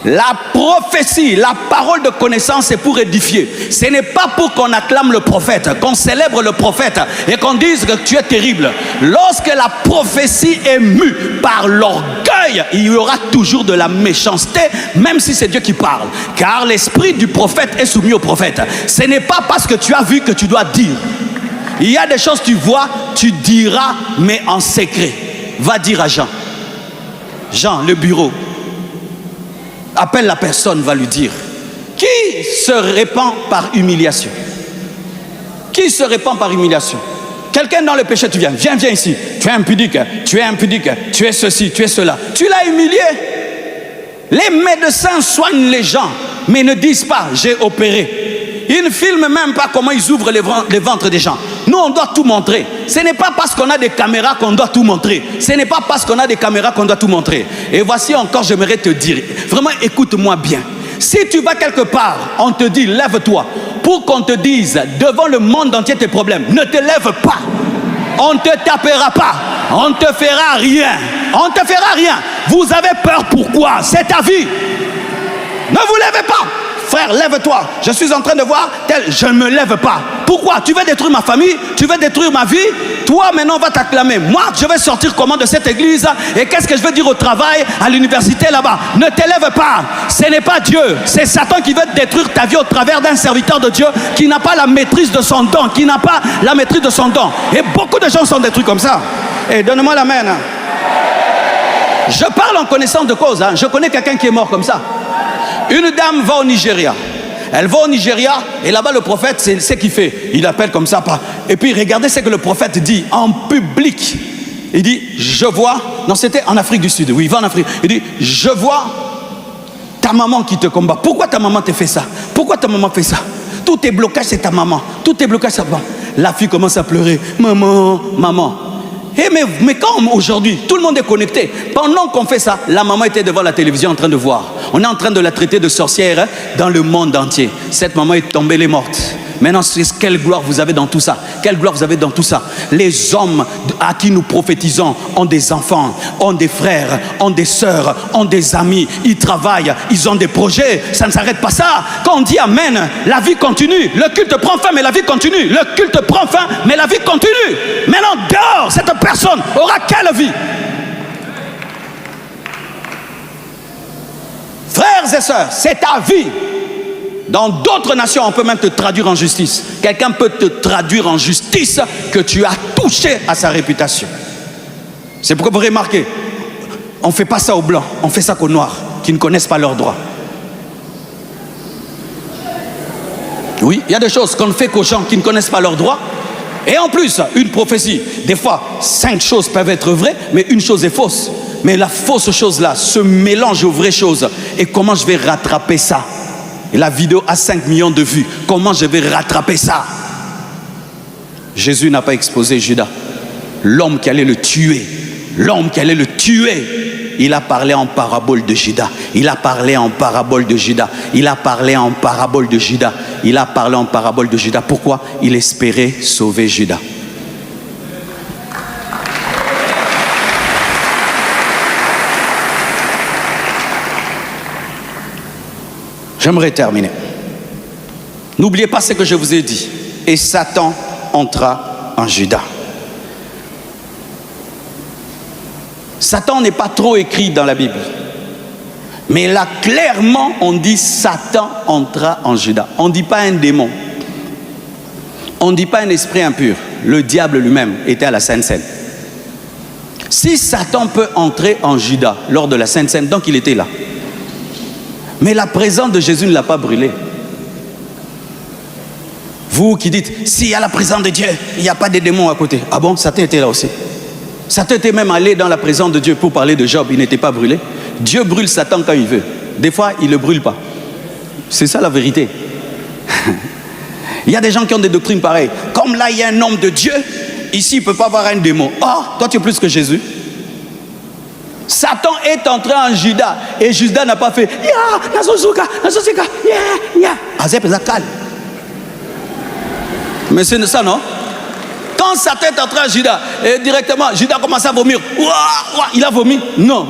Speaker 1: La prophétie, la parole de connaissance, c'est pour édifier. Ce n'est pas pour qu'on acclame le prophète, qu'on célèbre le prophète et qu'on dise que tu es terrible. Lorsque la prophétie est mue par l'orgueil, il y aura toujours de la méchanceté, même si c'est Dieu qui parle. Car l'esprit du prophète est soumis au prophète. Ce n'est pas parce que tu as vu que tu dois dire. Il y a des choses que tu vois, tu diras, mais en secret. Va dire à Jean. Jean, le bureau. Appelle la personne, va lui dire. Qui se répand par humiliation? Qui se répand par humiliation? Quelqu'un dans le péché, tu viens. Viens ici. Tu es impudique, tu es impudique, tu es ceci, tu es cela. Tu l'as humilié. Les médecins soignent les gens, mais ne disent pas, j'ai opéré. Ils ne filment même pas comment ils ouvrent les ventres des gens. Nous, on doit tout montrer. Ce n'est pas parce qu'on a des caméras qu'on doit tout montrer. Ce n'est pas parce qu'on a des caméras qu'on doit tout montrer. Et voici encore, j'aimerais te dire, vraiment écoute-moi bien. Si tu vas quelque part, on te dit, lève-toi. Pour qu'on te dise, devant le monde entier tes problèmes, ne te lève pas. On ne te tapera pas. On ne te fera rien. On ne te fera rien. Vous avez peur, pourquoi? C'est ta vie. Ne vous levez pas. Frère, lève-toi. Je suis en train de voir tel. Je ne me lève pas. Pourquoi? Tu veux détruire ma famille? Tu veux détruire ma vie? Toi, maintenant, on va t'acclamer. Moi, je vais sortir comment de cette église? Et qu'est-ce que je vais dire au travail, à l'université là-bas? Ne t'élève pas. Ce n'est pas Dieu. C'est Satan qui veut détruire ta vie au travers d'un serviteur de Dieu qui n'a pas la maîtrise de son don. Qui n'a pas la maîtrise de son don. Et beaucoup de gens sont détruits comme ça. Et donne-moi la main. Je parle en connaissance de cause. Je connais quelqu'un qui est mort comme ça. Une dame va au Nigeria. Elle va au Nigeria et là-bas le prophète, c'est ce qu'il fait. Il appelle comme ça. Et puis regardez ce que le prophète dit en public. Il dit, je vois... Non, c'était en Afrique du Sud. Oui, il va en Afrique. Il dit, je vois ta maman qui te combat. Pourquoi ta maman te fait ça? Pourquoi ta maman fait ça? Tous tes blocages, c'est ta maman. Tous tes blocages, c'est ta maman. La fille commence à pleurer. Maman, maman. Mais quand aujourd'hui, tout le monde est connecté, pendant qu'on fait ça, la maman était devant la télévision en train de voir. On est en train de la traiter de sorcière dans le monde entier. Cette maman est tombée, elle est morte. Maintenant, quelle gloire vous avez dans tout ça? Quelle gloire vous avez dans tout ça? Les hommes à qui nous prophétisons ont des enfants, ont des frères, ont des sœurs, ont des amis. Ils travaillent, ils ont des projets. Ça ne s'arrête pas ça. Quand on dit Amen, la vie continue. Le culte prend fin, mais la vie continue. Le culte prend fin, mais la vie continue. Maintenant, dehors, cette personne aura quelle vie? Frères et sœurs, c'est ta vie. Dans d'autres nations, on peut même te traduire en justice. Quelqu'un peut te traduire en justice que tu as touché à sa réputation. C'est pourquoi vous remarquez, on ne fait pas ça aux blancs, on fait ça qu'aux noirs, qui ne connaissent pas leurs droits. Oui, il y a des choses qu'on ne fait qu'aux gens qui ne connaissent pas leurs droits. Et en plus, une prophétie, des fois, 5 choses peuvent être vraies, mais une chose est fausse. Mais la fausse chose là se mélange aux vraies choses. Et comment je vais rattraper ça? Et la vidéo a 5 millions de vues. Comment je vais rattraper ça? Jésus n'a pas exposé Judas, l'homme qui allait le tuer. L'homme qui allait le tuer. Il a parlé en parabole de Judas. Il a parlé en parabole de Judas. Il a parlé en parabole de Judas. Il a parlé en parabole de Judas. Pourquoi? Il espérait sauver Judas. J'aimerais terminer. N'oubliez pas ce que je vous ai dit. Et Satan entra en Judas. Satan n'est pas trop écrit dans la Bible. Mais là, clairement, on dit Satan entra en Judas. On ne dit pas un démon. On ne dit pas un esprit impur. Le diable lui-même était à la Sainte Seine. Si Satan peut entrer en Judas lors de la Sainte Seine, donc il était là. Mais la présence de Jésus ne l'a pas brûlé. Vous qui dites, s'il y a la présence de Dieu, il n'y a pas de démons à côté. Ah bon, Satan était là aussi. Satan était même allé dans la présence de Dieu pour parler de Job. Il n'était pas brûlé. Dieu brûle Satan quand il veut. Des fois, il ne le brûle pas. C'est ça la vérité. Il y a des gens qui ont des doctrines pareilles. Comme là, il y a un homme de Dieu, Ici, il ne peut pas avoir un démon. Oh, toi, tu es plus que Jésus. Satan est entré en Judas et Judas n'a pas fait mais c'est ça, non? Quand Satan est entré en Judas et directement Judas commence à vomir, il a vomi. Non.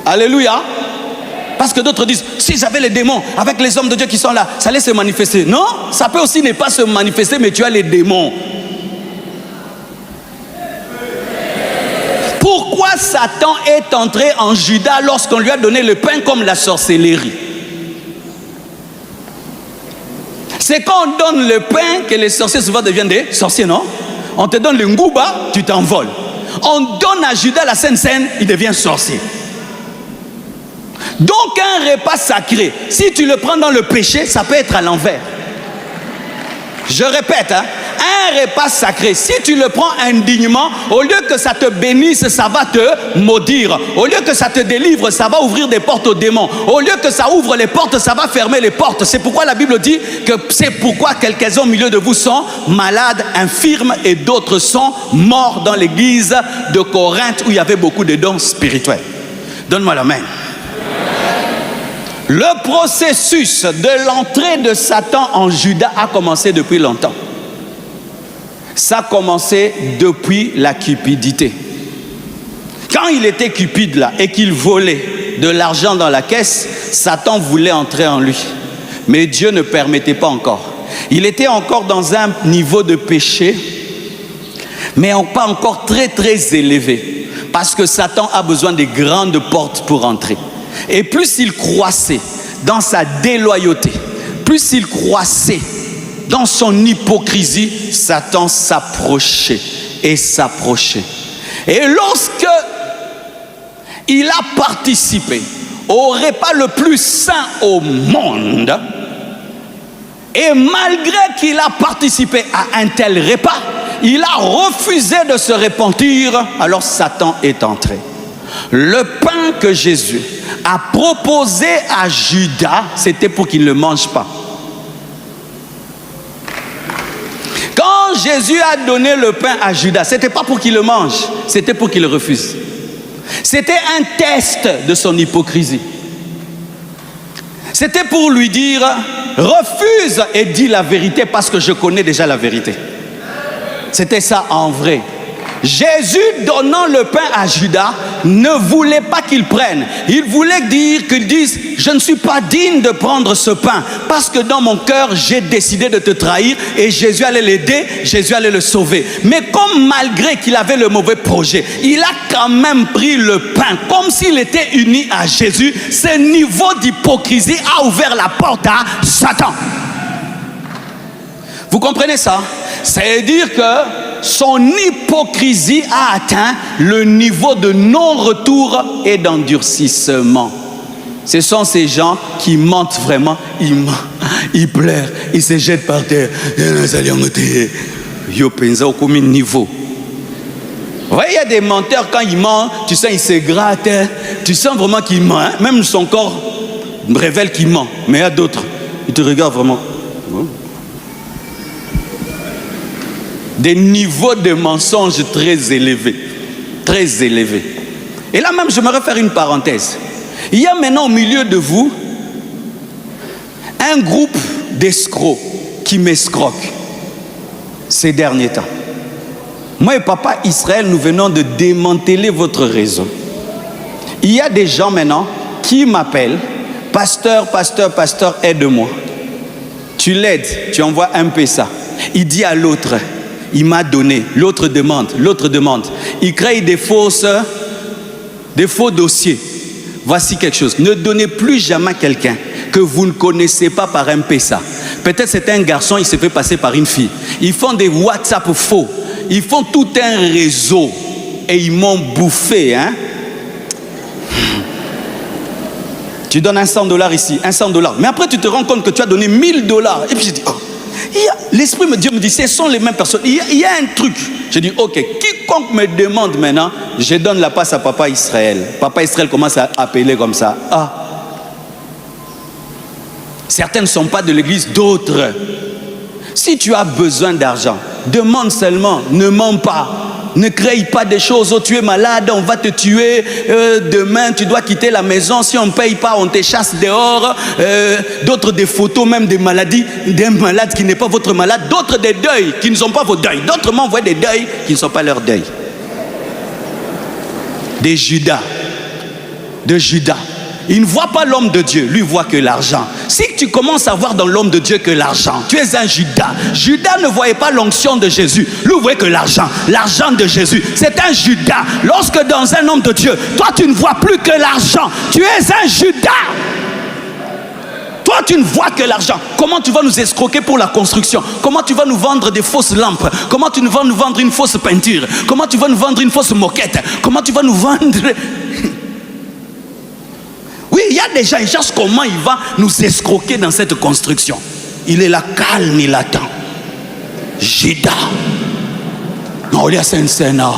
Speaker 1: Alléluia. Parce que d'autres disent, si j'avais les démons avec les hommes de Dieu qui sont là, ça allait se manifester. Non, ça peut aussi ne pas se manifester, mais tu as les démons. Pourquoi Satan est entré en Judas lorsqu'on lui a donné le pain comme la sorcellerie? C'est quand on donne le pain que les sorciers souvent deviennent des sorciers, non? On te donne le ngouba, tu t'envoles. On donne à Judas la Sainte Seine, il devient sorcier. Donc un repas sacré, si tu le prends dans le péché, ça peut être à l'envers. Je répète, un repas sacré, si tu le prends indignement, au lieu que ça te bénisse, ça va te maudire. Au lieu que ça te délivre, ça va ouvrir des portes aux démons. Au lieu que ça ouvre les portes, ça va fermer les portes. C'est pourquoi la Bible dit que c'est pourquoi quelques-uns au milieu de vous sont malades, infirmes et d'autres sont morts dans l'église de Corinthe où il y avait beaucoup de dons spirituels. Donne-moi la main. Le processus de l'entrée de Satan en Judas a commencé depuis longtemps. Ça a commencé depuis la cupidité. Quand il était cupide là et qu'il volait de l'argent dans la caisse, Satan voulait entrer en lui. Mais Dieu ne permettait pas encore. Il était encore dans un niveau de péché, mais pas encore très très élevé. Parce que Satan a besoin de grandes portes pour entrer. Et plus il croissait dans sa déloyauté, plus il croissait dans son hypocrisie, Satan s'approchait et s'approchait. Et lorsque il a participé au repas le plus saint au monde, et malgré qu'il a participé à un tel repas, il a refusé de se repentir, alors Satan est entré. Le pain que Jésus a proposé à Judas, c'était pour qu'il ne le mange pas. Quand Jésus a donné le pain à Judas, ce n'était pas pour qu'il le mange, c'était pour qu'il le refuse. C'était un test de son hypocrisie. C'était pour lui dire, refuse et dis la vérité parce que je connais déjà la vérité. C'était ça en vrai. Jésus, donnant le pain à Judas, ne voulait pas qu'il prenne. Il voulait dire qu'il dise, je ne suis pas digne de prendre ce pain parce que dans mon cœur, j'ai décidé de te trahir et Jésus allait l'aider, Jésus allait le sauver. Mais comme malgré qu'il avait le mauvais projet, il a quand même pris le pain comme s'il était uni à Jésus. Ce niveau d'hypocrisie a ouvert la porte à Satan. Vous comprenez ça? C'est-à-dire que son hypocrisie a atteint le niveau de non-retour et d'endurcissement. Ce sont ces gens qui mentent vraiment, ils pleurent, ils se jettent par terre. Niveau. Vous voyez, il y a des menteurs, quand ils mentent, tu sens ils se grattent, tu sens vraiment qu'ils mentent, même son corps révèle qu'il ment. Mais il y a d'autres, ils te regardent vraiment. Des niveaux de mensonges très élevés. Très élevés. Et là même, j'aimerais faire une parenthèse. Il y a maintenant au milieu de vous un groupe d'escrocs qui m'escroquent ces derniers temps. Moi et papa Israël, nous venons de démanteler votre réseau. Il y a des gens maintenant qui m'appellent, pasteur, aide-moi. Tu l'aides, tu envoies un PSA. Il dit à l'autre, il m'a donné, l'autre demande. Il crée des faux dossiers. Voici quelque chose. Ne donnez plus jamais à quelqu'un que vous ne connaissez pas par un PSA. Peut-être c'est un garçon, il se fait passer par une fille. Ils font des WhatsApp faux. Ils font tout un réseau. Et ils m'ont bouffé, hein. Tu donnes $100 ici, $100. Mais après tu te rends compte que tu as donné $1000. Et puis je dis, oh. L'esprit de Dieu me dit, ce sont les mêmes personnes. Il y a un truc. Je dis, ok, quiconque me demande maintenant, je donne la passe à papa Israël. Papa Israël commence à appeler comme ça. Ah. Certains ne sont pas de l'église, d'autres. Si tu as besoin d'argent, Demande seulement, ne mens pas. Ne crée pas des choses, oh tu es malade, on va te tuer, demain tu dois quitter la maison, si on ne paye pas, on te chasse dehors, d'autres des photos même des maladies, d'un malade qui n'est pas votre malade, d'autres des deuils qui ne sont pas vos deuils, d'autres m'envoient des deuils qui ne sont pas leurs deuils. Des Judas, de Judas. Il ne voit pas l'homme de Dieu, lui voit que l'argent. Si tu commences à voir dans l'homme de Dieu que l'argent, tu es un Judas. Judas ne voyait pas l'onction de Jésus, lui voyait que l'argent de Jésus. C'est un Judas. Lorsque dans un homme de Dieu, toi tu ne vois plus que l'argent, tu es un Judas. Toi tu ne vois que l'argent. Comment tu vas nous escroquer pour la construction? Comment tu vas nous vendre des fausses lampes? Comment tu vas nous vendre une fausse peinture? Comment tu vas nous vendre une fausse moquette? Comment tu vas nous vendre... Oui, il y a des gens, ils cherchent comment il va nous escroquer dans cette construction. Il est là, calme, il attend. Judas. Non, il y a Saint-Sénat.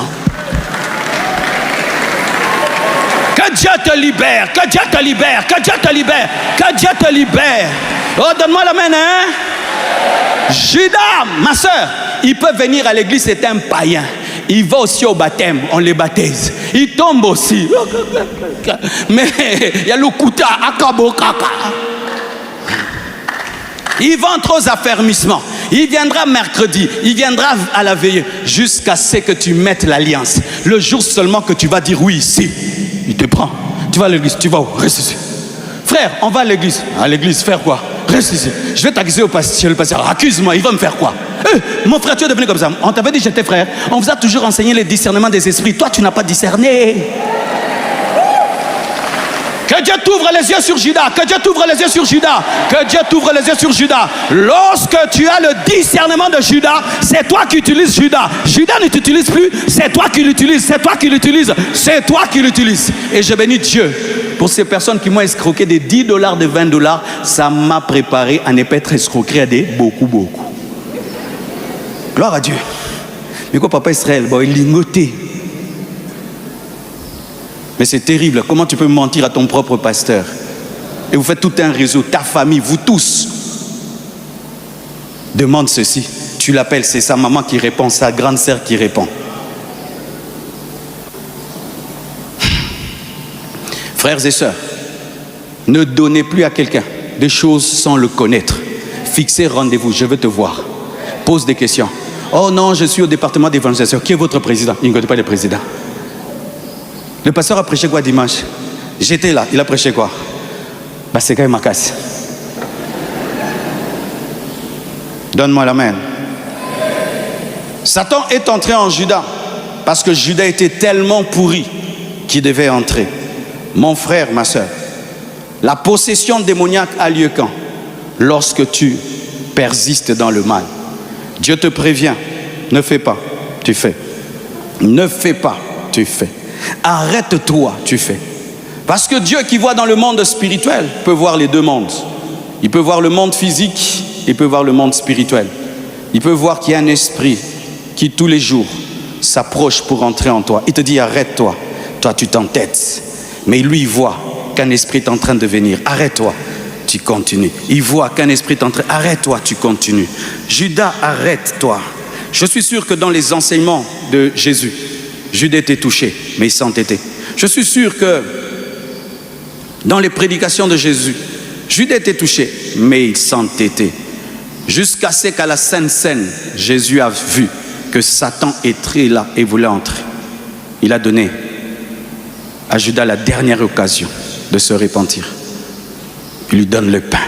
Speaker 1: Que Dieu te libère, que Dieu te libère, que Dieu te libère, que Dieu te libère. Oh, donne-moi la main, hein. Judas, ma soeur, il peut venir à l'église, c'est un païen. Il va aussi au baptême, on les baptise. Il tombe aussi. Mais il y a le kuta, akabo kaka. Il va entrer aux affermissements. Il viendra mercredi, il viendra à la veillée, jusqu'à ce que tu mettes l'alliance. Le jour seulement que tu vas dire oui, ici, il te prend. Tu vas à l'église, tu vas où? Reste ici. Frère, on va à l'église. À l'église, faire quoi? Reste ici. Je vais t'accuser chez le pasteur. Accuse-moi, il va me faire quoi? Mon frère, tu es devenu comme ça. On t'avait dit que j'étais frère. On vous a toujours enseigné le discernement des esprits. Toi, tu n'as pas discerné. Que Dieu t'ouvre les yeux sur Judas. Que Dieu t'ouvre les yeux sur Judas. Que Dieu t'ouvre les yeux sur Judas. Lorsque tu as le discernement de Judas, c'est toi qui utilises Judas. Judas ne t'utilise plus. C'est toi qui l'utilises. C'est toi qui l'utilises. C'est toi qui l'utilises. Et je bénis Dieu pour ces personnes qui m'ont escroqué des $10, de $20. Ça m'a préparé à ne pas être escroqué à des beaucoup. Gloire à Dieu. Mais quoi, papa Israël, bon, il est lingoté. Mais c'est terrible. Comment tu peux mentir à ton propre pasteur? Et vous faites tout un réseau, ta famille, vous tous. Demande ceci. Tu l'appelles, c'est sa maman qui répond, sa grande sœur qui répond. Frères et sœurs, ne donnez plus à quelqu'un des choses sans le connaître. Fixez rendez-vous, je veux te voir. Pose des questions. Oh non, je suis au département d'évangélisation. Qui est votre président? Il ne connaît pas le président. Le pasteur a prêché quoi dimanche? J'étais là, il a prêché quoi? C'est quand même ma casse. Donne-moi la main. Satan est entré en Judas parce que Judas était tellement pourri qu'il devait entrer. Mon frère, ma soeur, la possession démoniaque a lieu quand? Lorsque tu persistes dans le mal. Dieu te prévient, ne fais pas, tu fais. Ne fais pas, tu fais. Arrête-toi, tu fais. Parce que Dieu qui voit dans le monde spirituel peut voir les deux mondes. Il peut voir le monde physique, il peut voir le monde spirituel. Il peut voir qu'il y a un esprit qui tous les jours s'approche pour entrer en toi. Il te dit arrête-toi, toi tu t'entêtes. Mais lui il voit qu'un esprit est en train de venir. Arrête-toi, tu continues. Il voit qu'un esprit est en train. Arrête-toi, tu continues. Judas, arrête-toi. Je suis sûr que dans les enseignements de Jésus, Judas était touché, mais il s'entêtait. Je suis sûr que dans les prédications de Jésus, Judas était touché, mais il s'entêtait. Jusqu'à ce qu'à la Sainte Seine, Jésus a vu que Satan était là et voulait entrer. Il a donné à Judas la dernière occasion de se repentir. Il lui donne le pain.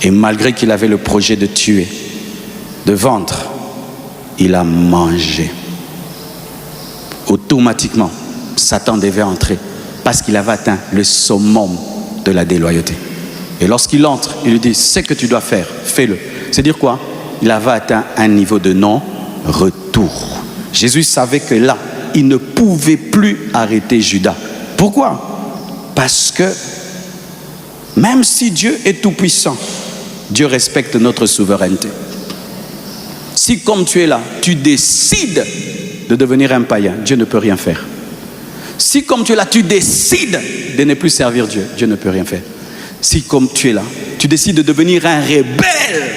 Speaker 1: Et malgré qu'il avait le projet de tuer, de vendre, il a mangé. Automatiquement, Satan devait entrer parce qu'il avait atteint le summum de la déloyauté. Et lorsqu'il entre, il lui dit, ce que tu dois faire, fais-le. C'est dire quoi? Il avait atteint un niveau de non-retour. Jésus savait que là, il ne pouvait plus arrêter Judas. Pourquoi? Parce que même si Dieu est tout-puissant, Dieu respecte notre souveraineté. Si comme tu es là, tu décides de devenir un païen, Dieu ne peut rien faire. Si comme tu es là, tu décides de ne plus servir Dieu, Dieu ne peut rien faire. Si comme tu es là, tu décides de devenir un rebelle,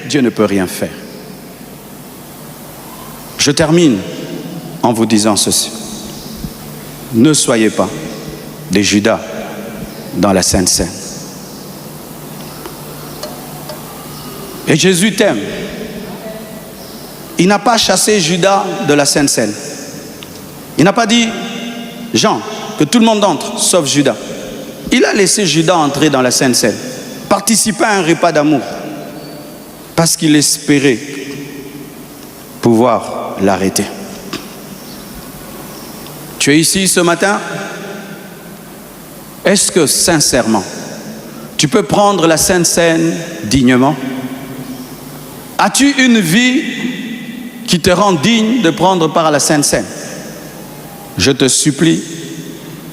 Speaker 1: Dieu ne peut rien faire. Je termine en vous disant ceci. Ne soyez pas des Judas dans la Sainte Seine. Et Jésus t'aime. Il n'a pas chassé Judas de la Sainte Seine. Il n'a pas dit, Jean, que tout le monde entre, sauf Judas. Il a laissé Judas entrer dans la Sainte Seine, participer à un repas d'amour, parce qu'il espérait pouvoir l'arrêter. Tu es ici ce matin? Est-ce que sincèrement, tu peux prendre la Sainte Seine dignement? As-tu une vie qui te rend digne de prendre part à la Sainte Seine? Je te supplie,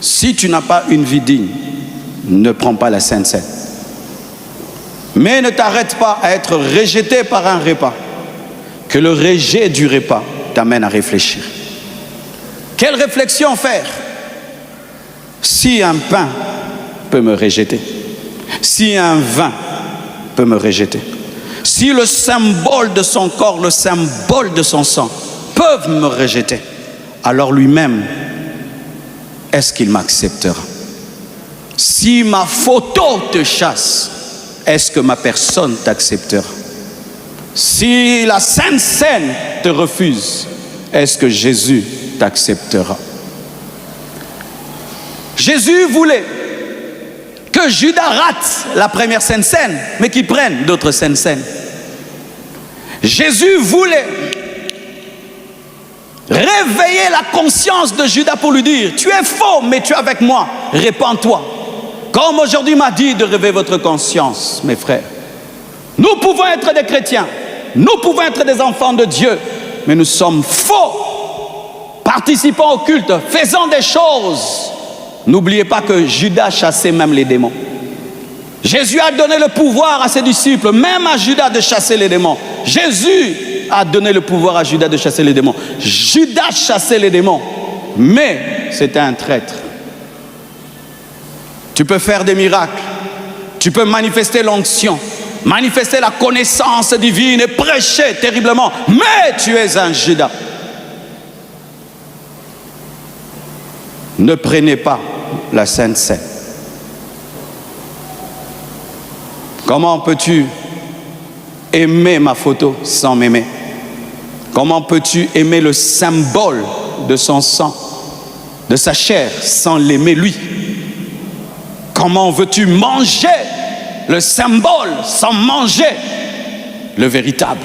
Speaker 1: si tu n'as pas une vie digne, ne prends pas la Sainte Seine. Mais ne t'arrête pas à être rejeté par un repas. Que le rejet du repas t'amène à réfléchir. Quelle réflexion faire? Si un pain peut me rejeter, si un vin peut me rejeter, si le symbole de son corps, le symbole de son sang peuvent me rejeter, alors lui-même, est-ce qu'il m'acceptera? Si ma photo te chasse, est-ce que ma personne t'acceptera? Si la Sainte Seine te refuse, est-ce que Jésus t'acceptera? Jésus voulait que Judas rate la première Sainte Seine, mais qu'il prenne d'autres Saintes Seines. Jésus voulait réveiller la conscience de Judas pour lui dire, tu es faux, mais tu es avec moi, répands-toi. Comme aujourd'hui m'a dit de réveiller votre conscience, mes frères. Nous pouvons être des chrétiens, nous pouvons être des enfants de Dieu, mais nous sommes faux, participant au culte, faisant des choses. N'oubliez pas que Judas chassait même les démons. Jésus a donné le pouvoir à ses disciples, même à Judas, de chasser les démons. Jésus a donné le pouvoir à Judas de chasser les démons. Judas chassait les démons, mais c'était un traître. Tu peux faire des miracles, tu peux manifester l'onction, manifester la connaissance divine et prêcher terriblement, mais tu es un Judas. Ne prenez pas la Sainte Seine. Comment peux-tu aimer ma photo sans m'aimer? Comment peux-tu aimer le symbole de son sang, de sa chair, sans l'aimer lui? Comment veux-tu manger le symbole sans manger le véritable?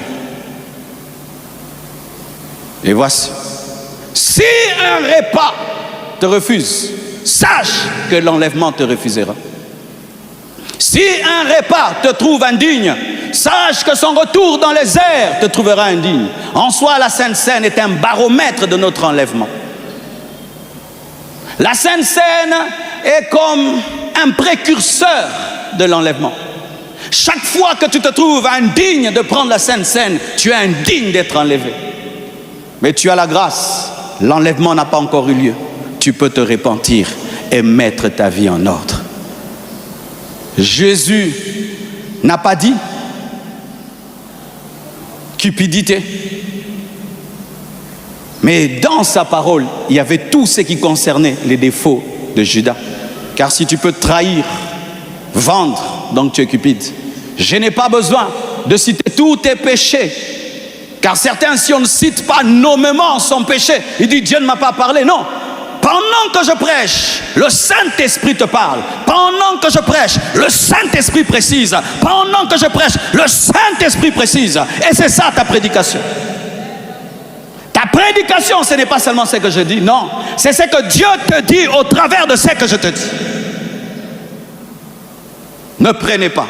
Speaker 1: Et voici, si un repas te refuse, sache que l'enlèvement te refusera. Si un repas te trouve indigne, sache que son retour dans les airs te trouvera indigne. En soi, la Sainte Seine est un baromètre de notre enlèvement. La Sainte Seine est comme un précurseur de l'enlèvement. Chaque fois que tu te trouves indigne de prendre la Sainte Seine, tu es indigne d'être enlevé. Mais tu as la grâce, l'enlèvement n'a pas encore eu lieu. Tu peux te repentir et mettre ta vie en ordre. Jésus n'a pas dit cupidité. Mais dans sa parole, il y avait tout ce qui concernait les défauts de Judas. Car si tu peux trahir, vendre, donc tu es cupide. Je n'ai pas besoin de citer tous tes péchés. Car certains, si on ne cite pas nommément son péché, il dit Dieu ne m'a pas parlé. Non. Pendant que je prêche, le Saint-Esprit te parle. Pendant que je prêche, le Saint-Esprit précise. Pendant que je prêche, le Saint-Esprit précise. Et c'est ça ta prédication. Ta prédication, ce n'est pas seulement ce que je dis, non. C'est ce que Dieu te dit au travers de ce que je te dis. Ne prenez pas.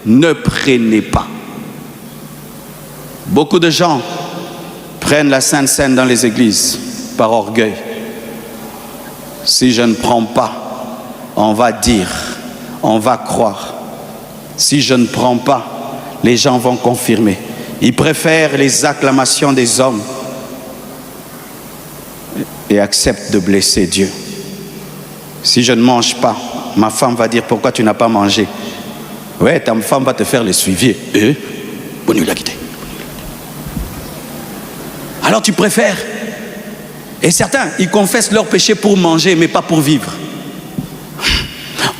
Speaker 1: Ne prenez pas. Beaucoup de gens prennent la Sainte Seine dans les églises par orgueil. Si je ne prends pas, on va dire, on va croire. Si je ne prends pas, les gens vont confirmer. Ils préfèrent les acclamations des hommes et acceptent de blesser Dieu. Si je ne mange pas, ma femme va dire pourquoi tu n'as pas mangé. Ouais, ta femme va te faire le suivi. Bonne nuit, la quitter. Alors Alors tu préfères. Et certains, ils confessent leur péché pour manger, mais pas pour vivre.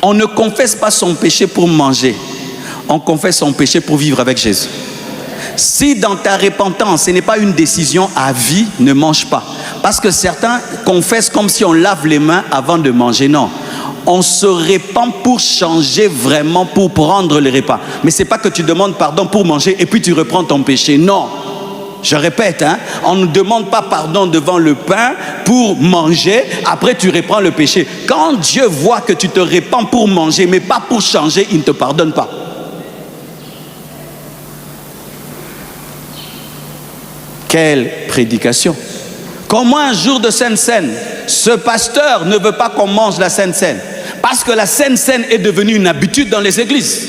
Speaker 1: On ne confesse pas son péché pour manger. On confesse son péché pour vivre avec Jésus. Si dans ta repentance, ce n'est pas une décision à vie, ne mange pas. Parce que certains confessent comme si on lave les mains avant de manger. Non. On se répand pour changer vraiment, pour prendre le repas. Mais ce n'est pas que tu demandes pardon pour manger et puis tu reprends ton péché. Non. Je répète, on ne demande pas pardon devant le pain pour manger, après tu reprends le péché. Quand Dieu voit que tu te répands pour manger, mais pas pour changer, il ne te pardonne pas. Quelle prédication! Comment un jour de Sainte Seine, ce pasteur ne veut pas qu'on mange la Sainte Seine? Parce que la Sainte Seine est devenue une habitude dans les églises.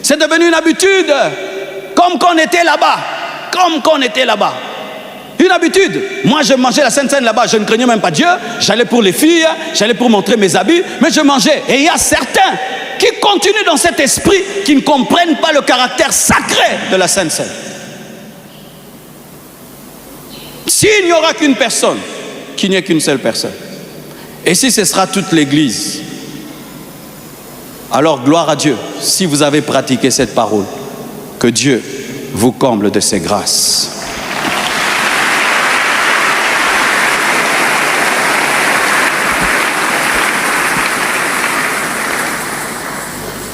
Speaker 1: C'est devenu une habitude, comme qu'on était là-bas. Comme qu'on était là-bas. Une habitude. Moi, je mangeais la Sainte Seine là-bas. Je ne craignais même pas Dieu. J'allais pour les filles. J'allais pour montrer mes habits. Mais je mangeais. Et il y a certains qui continuent dans cet esprit, qui ne comprennent pas le caractère sacré de la Sainte Seine. S'il n'y aura qu'une personne, qu'il n'y ait qu'une seule personne. Et si ce sera toute l'Église, alors gloire à Dieu. Si vous avez pratiqué cette parole, que Dieu vous comble de ses grâces.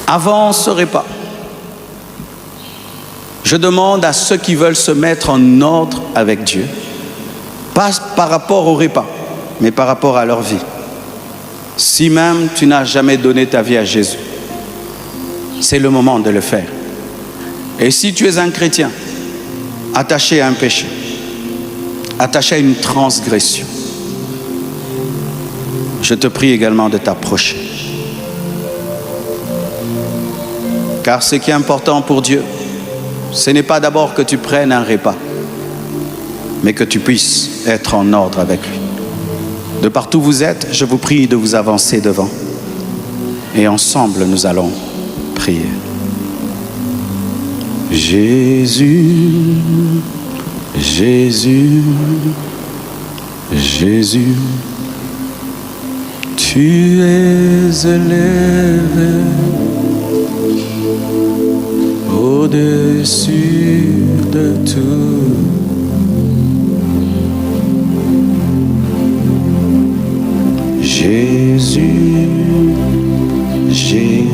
Speaker 1: Avant ce repas, je demande à ceux qui veulent se mettre en ordre avec Dieu, pas par rapport au repas, mais par rapport à leur vie. Si même tu n'as jamais donné ta vie à Jésus, c'est le moment de le faire. Et si tu es un chrétien, attaché à un péché, attaché à une transgression, je te prie également de t'approcher. Car ce qui est important pour Dieu, ce n'est pas d'abord que tu prennes un repas, mais que tu puisses être en ordre avec lui. De partout où vous êtes, je vous prie de vous avancer devant. Et ensemble, nous allons prier. Jésus, Jésus, Jésus, tu es élevé au-dessus de tout. Jésus, Jésus,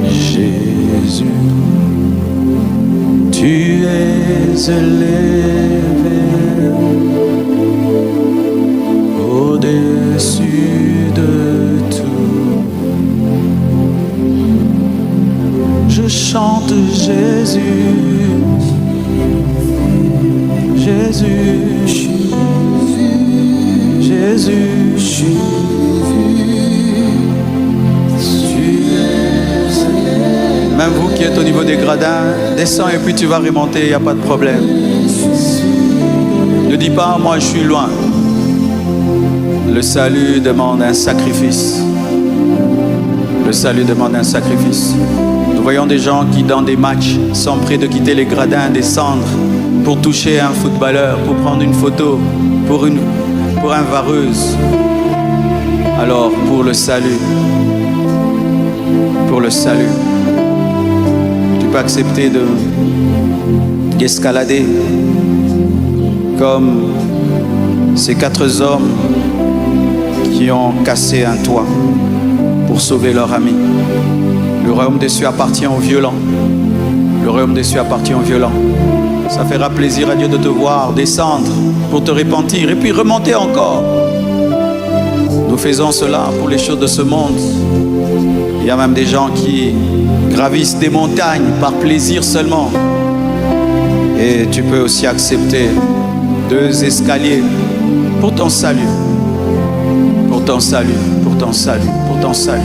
Speaker 1: Jésus, tu es élevé au-dessus de tout. Je chante Jésus, Jésus, Jésus, même vous qui êtes au niveau des gradins, descends et puis tu vas remonter, il n'y a pas de problème. Ne dis pas, moi je suis loin. Le salut demande un sacrifice. Le salut demande un sacrifice. Nous voyons des gens qui, dans des matchs, sont prêts de quitter les gradins, descendre pour toucher un footballeur, pour prendre une photo, pour un vareuse. Alors, pour le salut, tu peux accepter d'escalader comme ces 4 hommes qui ont cassé un toit pour sauver leur ami. Le royaume des cieux appartient aux violents. Le royaume des cieux appartient aux violents. Ça fera plaisir à Dieu de te voir descendre pour te repentir et puis remonter encore. Nous faisons cela pour les choses de ce monde. Il y a même des gens qui gravissent des montagnes par plaisir seulement. Et tu peux aussi accepter 2 escaliers pour ton salut. Pour ton salut, pour ton salut, pour ton salut.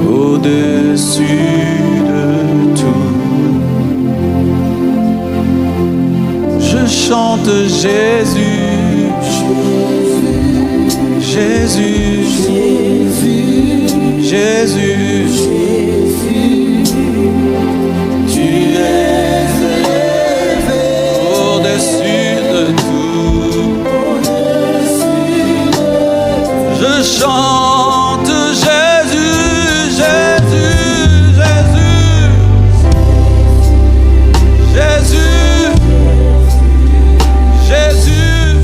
Speaker 1: Au-dessus de tout, je chante Jésus, Jésus, Jésus, Jésus. chante Jésus, Jésus, Jésus, Jésus, Jésus,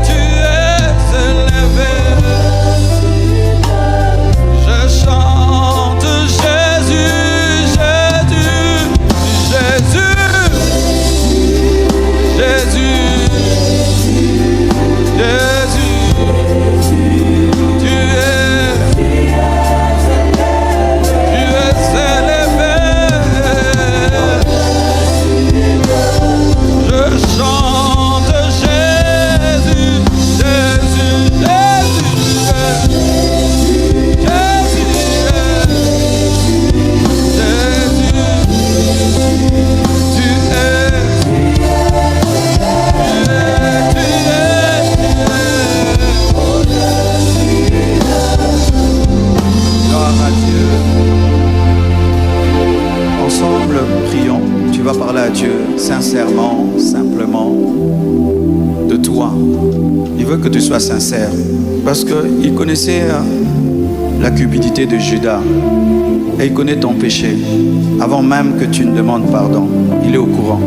Speaker 1: tu es élevé. Je chante Jésus, Jésus, Jésus, Jésus, Jésus, tu es élevé. Je chante Jésus, Jésus, Jésus, Ensemble, prions. Tu vas parler à Dieu sincèrement, simplement, de toi. Il veut que tu sois sincère parce qu'il connaissait la cupidité de Judas et il connaît ton péché. Avant même que tu ne demandes pardon, il est au courant.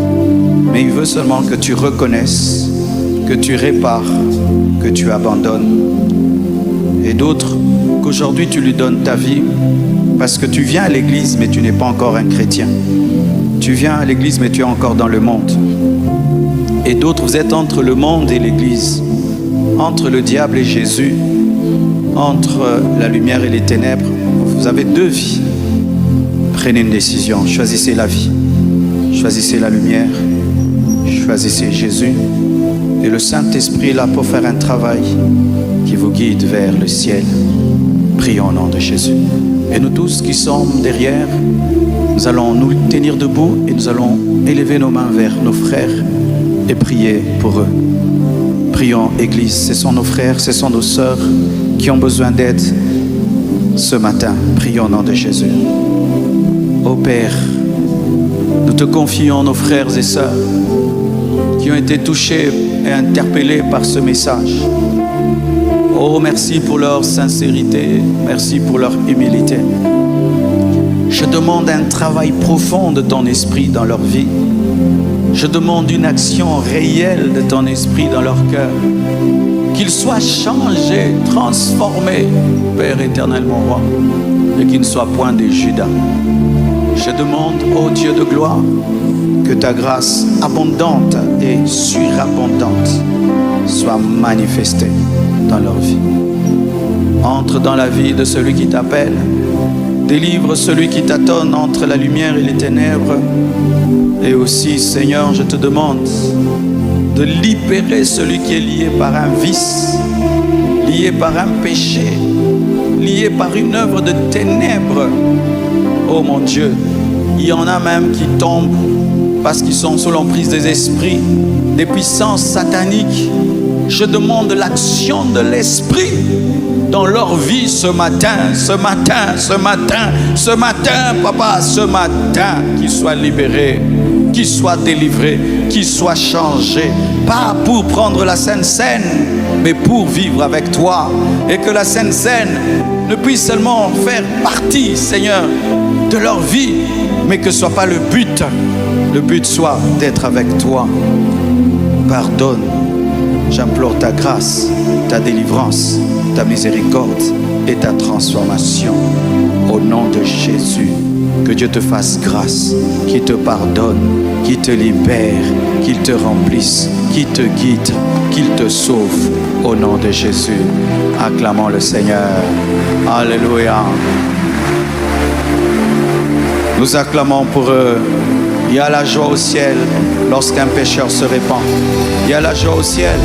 Speaker 1: Mais il veut seulement que tu reconnaisses, que tu répares, que tu abandonnes. Et d'autres, qu'aujourd'hui tu lui donnes ta vie parce que tu viens à l'église mais tu n'es pas encore un chrétien. Tu viens à l'église mais tu es encore dans le monde. Et d'autres, vous êtes entre le monde et l'église, entre le diable et Jésus, entre la lumière et les ténèbres. Vous avez deux vies. Prenez une décision, choisissez la vie, choisissez la lumière, choisissez Jésus. Et le Saint-Esprit est là pour faire un travail qui vous guide vers le ciel. Prions au nom de Jésus. Et nous tous qui sommes derrière, nous allons nous tenir debout et nous allons élever nos mains vers nos frères et prier pour eux. Prions, Église, ce sont nos frères, ce sont nos sœurs qui ont besoin d'aide ce matin. Prions au nom de Jésus. Ô Père, nous te confions nos frères et sœurs qui ont été touchés et interpellés par ce message. Oh, merci pour leur sincérité, merci pour leur humilité. Je demande un travail profond de ton esprit dans leur vie. Je demande une action réelle de ton esprit dans leur cœur. Qu'ils soient changés, transformés, Père éternel, mon roi, et qu'ils ne soient point des Judas. Je demande, ô Dieu de gloire, que ta grâce abondante et surabondante soit manifestée dans leur vie. Entre dans la vie de celui qui t'appelle. Délivre celui qui tâtonne entre la lumière et les ténèbres. Et aussi, Seigneur, je te demande de libérer celui qui est lié par un vice, lié par un péché, lié par une œuvre de ténèbres. Oh mon Dieu, il y en a même qui tombent parce qu'ils sont sous l'emprise des esprits, des puissances sataniques. Je demande l'action de l'Esprit dans leur vie ce matin, ce matin, ce matin, ce matin, Papa, ce matin, qu'ils soient libérés, qu'ils soient délivrés, qu'ils soient changés, pas pour prendre la Sainte Seine, mais pour vivre avec toi, et que la Sainte Seine ne puisse seulement faire partie, Seigneur, de leur vie, mais que ce ne soit pas le but. Le but soit d'être avec toi. Pardonne. J'implore ta grâce, ta délivrance, ta miséricorde et ta transformation. Au nom de Jésus, que Dieu te fasse grâce, qu'il te pardonne, qu'il te libère, qu'il te remplisse, qu'il te guide, qu'il te sauve. Au nom de Jésus, acclamons le Seigneur. Alléluia. Nous acclamons pour eux. Il y a la joie au ciel lorsqu'un pécheur se répand. Il y a la joie au ciel.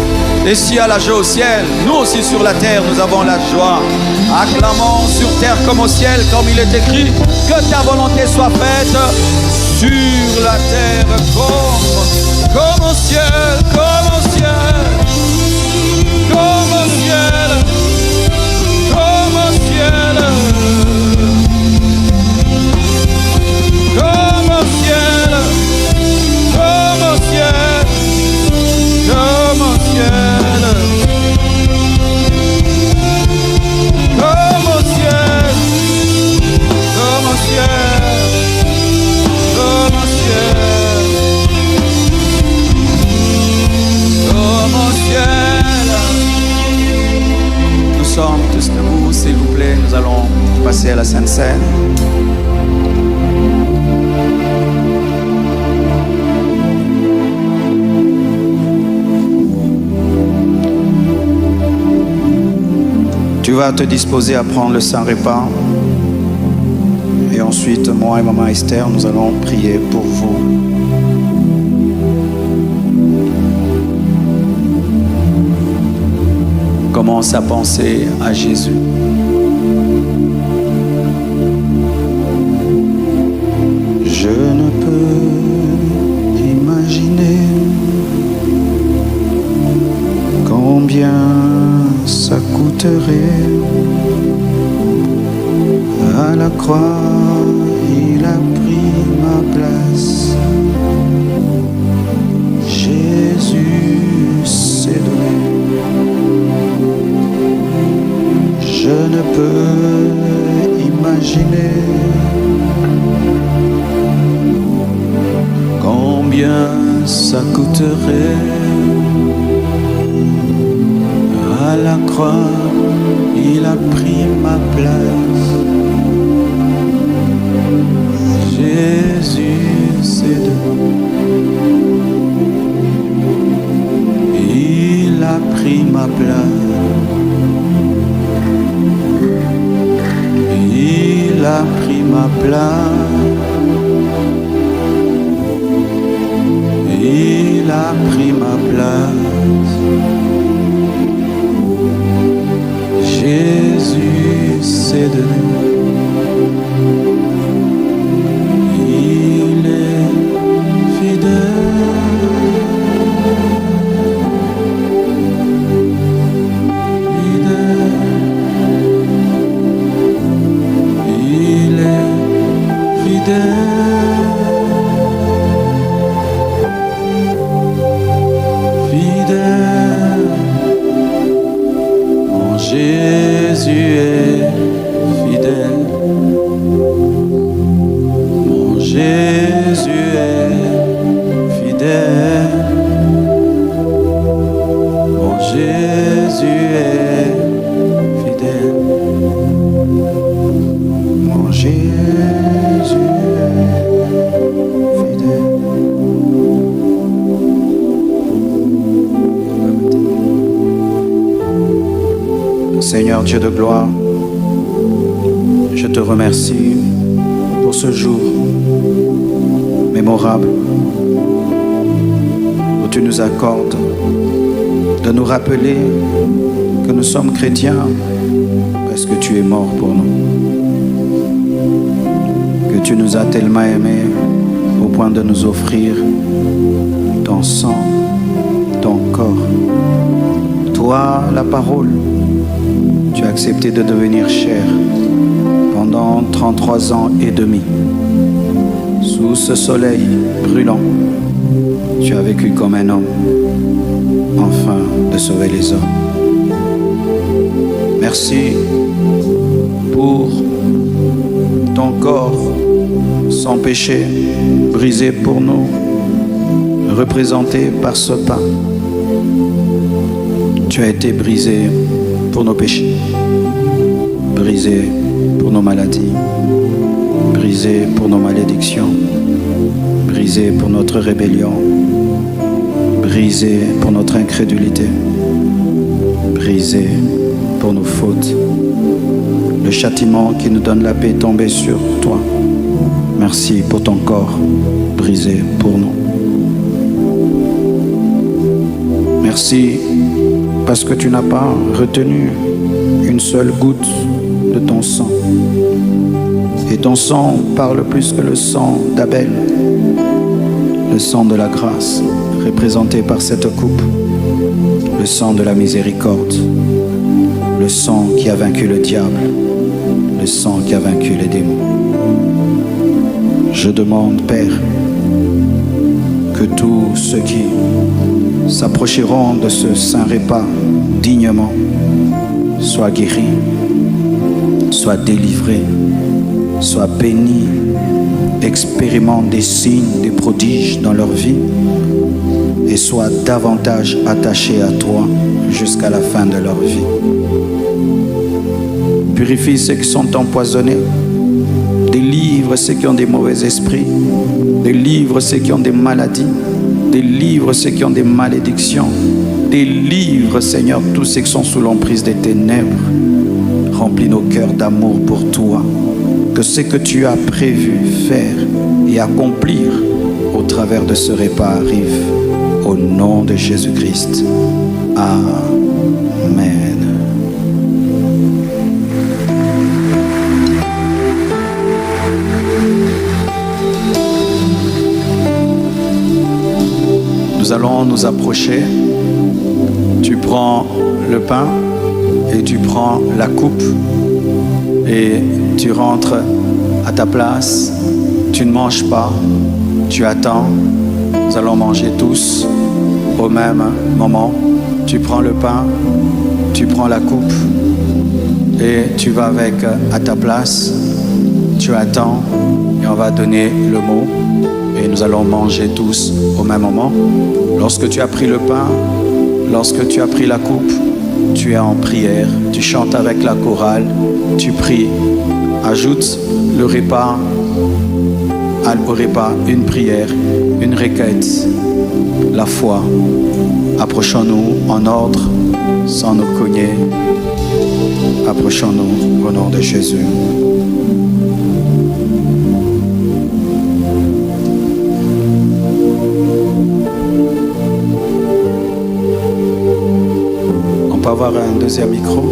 Speaker 1: Et s'il y a la joie au ciel, nous aussi sur la terre, nous avons la joie. Acclamons sur terre comme au ciel, comme il est écrit, que ta volonté soit faite sur la terre comme au ciel, comme au ciel, comme au ciel, comme au ciel, comme au ciel, comme au ciel. Sainte Seine. Tu vas te disposer à prendre le Saint Repas. Et ensuite, moi et Maman Esther, nous allons prier pour vous. Commence à penser à Jésus. Je ne peux imaginer combien ça coûterait. À la croix, il a pris ma place. Jésus s'est donné. Je ne peux imaginer combien ça coûterait. À la croix, il a pris ma place. Jésus s'est donné. Il a pris ma place. Il a pris ma place. Il a pris ma place. Jésus s'est donné. Il est fidèle. Fidèle. Il est fidèle. Fidèle. Mon Jésus est fidèle. Mon Jésus est fidèle. Mon Jésus est fidèle. Mon Jésus est fidèle. Seigneur Dieu de gloire, je te remercie pour ce jour mémorable où tu nous accordes de nous rappeler que nous sommes chrétiens parce que tu es mort pour nous, que tu nous as tellement aimés au point de nous offrir ton sang, ton corps. Toi, la parole, tu as accepté de devenir chair pendant 33 ans et demi. Sous ce soleil brûlant, tu as vécu comme un homme, afin de sauver les hommes. Merci pour ton corps sans péché, brisé pour nous, représenté par ce pain. Tu as été brisé pour nos péchés, brisé pour nos maladies, brisé pour nos malédictions, brisé pour notre rébellion, brisé pour notre incrédulité, brisé pour nos fautes. Le châtiment qui nous donne la paix est tombé sur toi. Merci pour ton corps brisé pour nous. Merci parce que tu n'as pas retenu une seule goutte de ton sang. Et ton sang parle plus que le sang d'Abel, le sang de la grâce, représenté par cette coupe, le sang de la miséricorde, le sang qui a vaincu le diable, le sang qui a vaincu les démons. Je demande, Père, que tous ceux qui s'approcheront de ce saint repas dignement soient guéris, soient délivrés, soient bénis, expérimentent des signes, des prodiges dans leur vie et soient davantage attachés à toi jusqu'à la fin de leur vie. Purifie ceux qui sont empoisonnés Délivre ceux qui ont des mauvais esprits. Délivre ceux qui ont des maladies. Délivre ceux qui ont des malédictions. Délivre, Seigneur, tous ceux qui sont sous l'emprise des ténèbres. Remplis nos cœurs d'amour pour toi. Que ce que tu as prévu faire et accomplir au travers de ce repas arrive. Au nom de Jésus-Christ. Amen. Nous allons nous approcher. Tu prends le pain et tu prends la coupe et tu rentres à ta place. Tu ne manges pas, tu attends. Nous allons manger tous au même moment. Tu prends le pain, tu prends la coupe et tu vas avec à ta place. Tu attends et on va donner le mot et nous allons manger tous au même moment. Lorsque tu as pris le pain, lorsque tu as pris la coupe, tu es en prière, tu chantes avec la chorale, tu pries. Ajoute le repas, au repas une prière, une requête, la foi. Approchons-nous en ordre, sans nous cogner. Approchons-nous au nom de Jésus. On peut avoir un deuxième micro?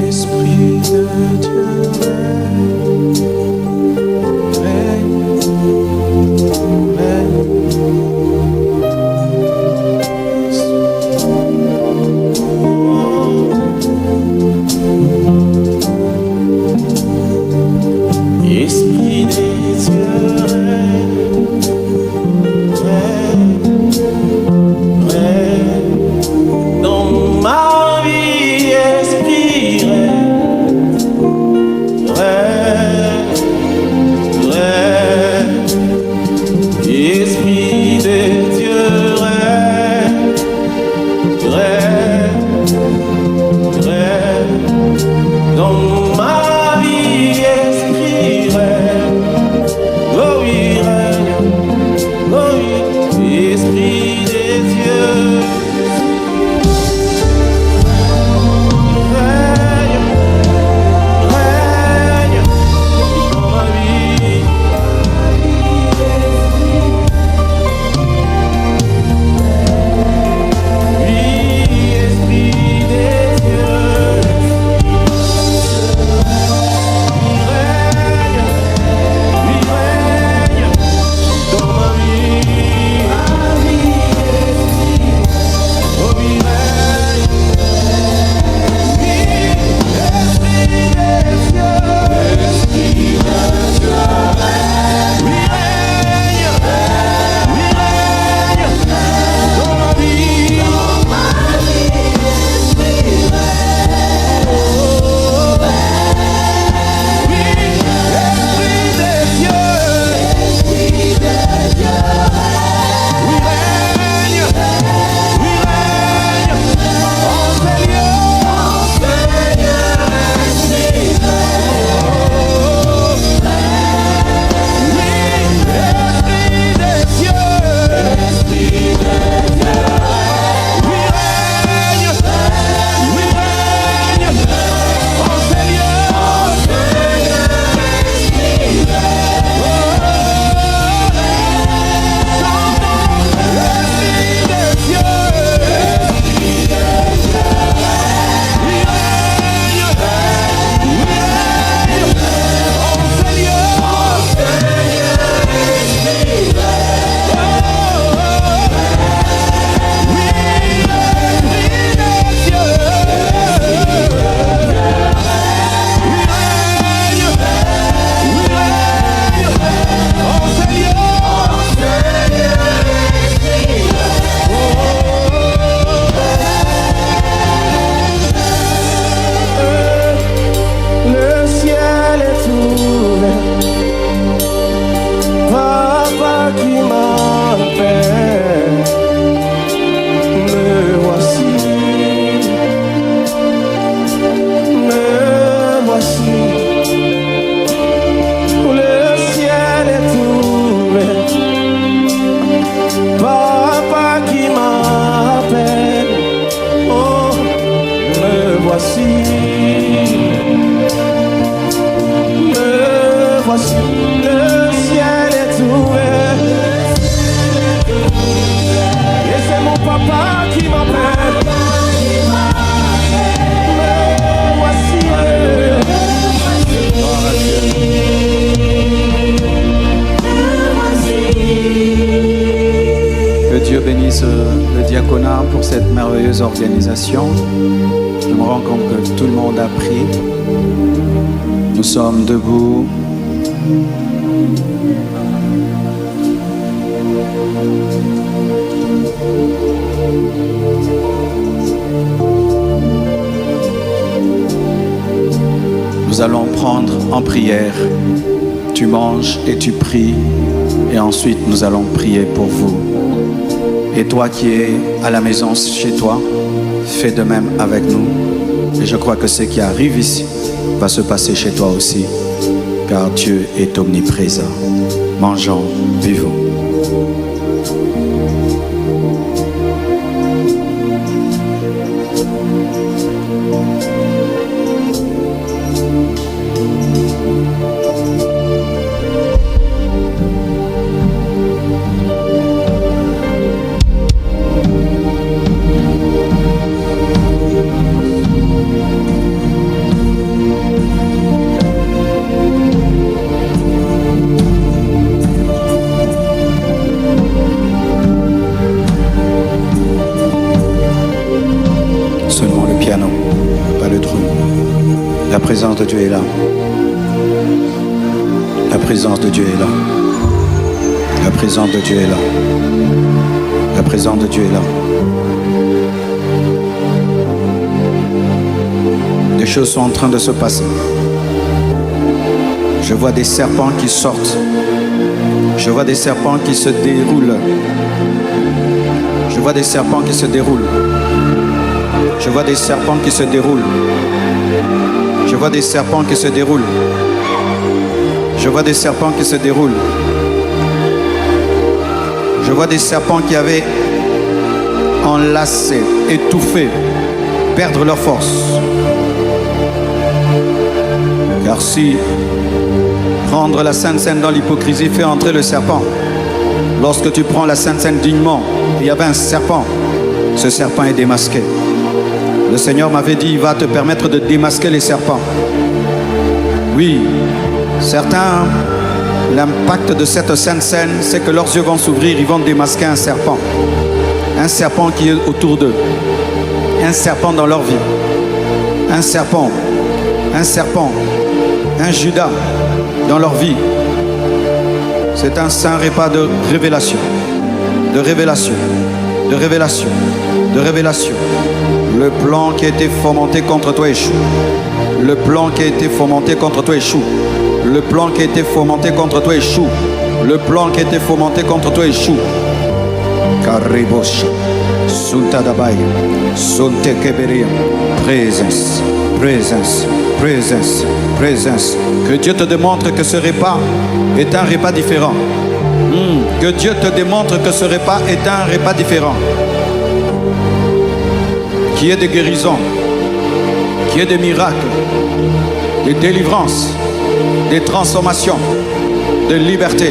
Speaker 1: Esprit de Dieu, diaconat pour cette merveilleuse organisation. Je me rends compte que tout le monde a pris. Nous sommes debout. Nous allons prendre en prière. Tu manges et tu pries. Et ensuite, nous allons prier pour vous. Et toi qui es à la maison chez toi, fais de même avec nous. Et je crois que ce qui arrive ici va se passer chez toi aussi. Car Dieu est omniprésent. Mangeons, buvons. La présence de Dieu est là. La présence de Dieu est là. La présence de Dieu est là. La présence de Dieu est là. Des choses sont en train de se passer. Je vois des serpents qui sortent. Je vois des serpents qui se déroulent. Je vois des serpents qui se déroulent. Je vois des serpents qui se déroulent. Je vois des serpents qui se déroulent. Je vois des serpents qui se déroulent. Je vois des serpents qui avaient enlacé, étouffé, perdre leur force. Car si prendre la Sainte Seine dans l'hypocrisie fait entrer le serpent, lorsque tu prends la Sainte Seine dignement, il y avait un serpent, ce serpent est démasqué. Le Seigneur m'avait dit, il va te permettre de démasquer les serpents. Oui, certains, l'impact de cette Sainte Seine, c'est que leurs yeux vont s'ouvrir, ils vont démasquer un serpent. Un serpent qui est autour d'eux. Un serpent dans leur vie. Un serpent, un Judas dans leur vie. C'est un saint repas de révélation, de révélation, de révélation, de révélation. Le plan qui a été fomenté contre toi échoue. Le plan qui a été fomenté contre toi échoue. Le plan qui a été fomenté contre toi échoue. Le plan qui a été fomenté contre toi échoue. Karibosha, Suntadabai, Suntekeberia, présence, présence, présence, présence. Que Dieu te démontre que ce repas est un repas différent. Que Dieu te démontre que ce repas est un repas différent. Qui est de guérison, qui est de miracles, de délivrance, de transformation, de liberté,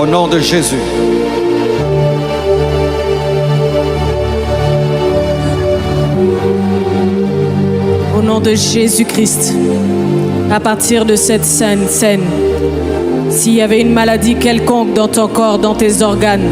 Speaker 1: au nom de Jésus.
Speaker 2: Au nom de Jésus-Christ, à partir de cette sainte scène, s'il y avait une maladie quelconque dans ton corps, dans tes organes,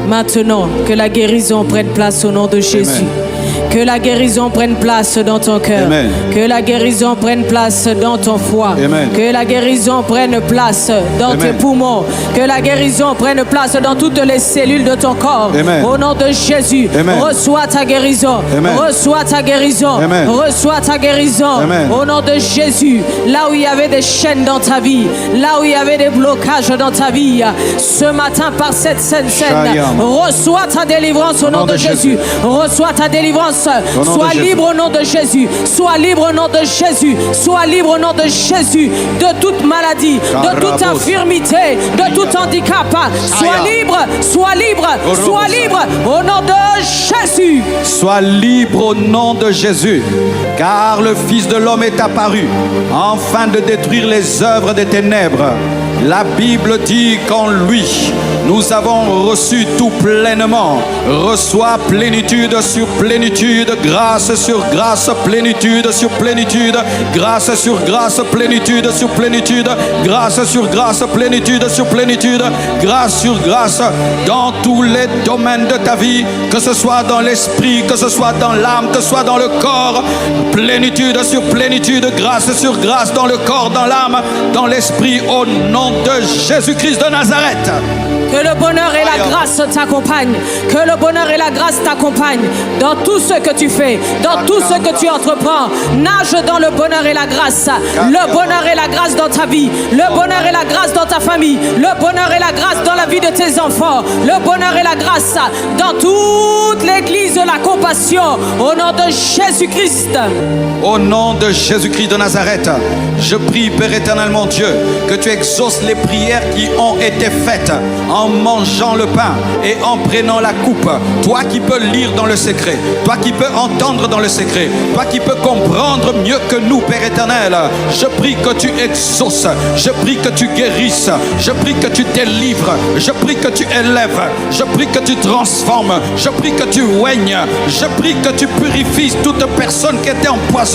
Speaker 2: maintenant que la guérison prenne place au nom de Jésus. Amen. Que la guérison prenne place dans ton cœur. Amen. Que la guérison prenne place dans ton foie. Amen. Que la guérison prenne place dans Amen. Tes poumons. Que la guérison prenne place dans toutes les cellules de ton corps. Amen. Au nom de Jésus, Amen. Reçois ta guérison. Amen. Reçois ta guérison. Amen. Reçois ta guérison. Amen. Au nom de Jésus, là où il y avait des chaînes dans ta vie, là où il y avait des blocages dans ta vie, ce matin par cette sainte scène, reçois ta délivrance au nom de Jésus. Reçois ta délivrance. Sois libre au nom de Jésus. Sois libre au nom de Jésus. Sois libre au nom de Jésus de toute maladie, de toute infirmité, de tout handicap. Sois libre, sois libre, sois libre au nom de Jésus.
Speaker 1: Sois libre au nom de Jésus. Car le Fils de l'homme est apparu afin de détruire les œuvres des ténèbres, La Bible dit qu'en lui, nous avons reçu tout pleinement. Reçois plénitude sur plénitude, grâce sur grâce, plénitude sur plénitude, grâce sur grâce, plénitude sur plénitude, grâce sur grâce, plénitude sur plénitude, grâce sur grâce dans tous les domaines de ta vie, que ce soit dans l'esprit, que ce soit dans l'âme, que ce soit dans le corps. Plénitude sur plénitude, grâce sur grâce dans le corps, dans l'âme, dans l'esprit, au nom de Jésus-Christ de Nazareth.
Speaker 2: Que le bonheur et la grâce t'accompagnent. Que le bonheur et la grâce t'accompagnent dans tout ce que tu fais, dans tout ce que tu entreprends. Nage dans le bonheur et la grâce. Le bonheur et la grâce dans ta vie. Le bonheur et la grâce dans ta famille. Le bonheur et la grâce dans la vie de tes enfants. Le bonheur et la grâce dans toute l'église de la compassion. Au nom de Jésus-Christ.
Speaker 1: Au nom de Jésus-Christ de Nazareth, je prie, Père éternel, mon Dieu, que tu exauces les prières qui ont été faites en mangeant le pain et en prenant la coupe. Toi qui peux lire dans le secret, toi qui peux entendre dans le secret, toi qui peux comprendre mieux que nous, Père éternel, je prie que tu exauces, je prie que tu guérisses, je prie que tu délivres, je prie que tu élèves, je prie que tu transformes, je prie que tu oignes, je prie que tu purifies toute personne qui était empoisonnée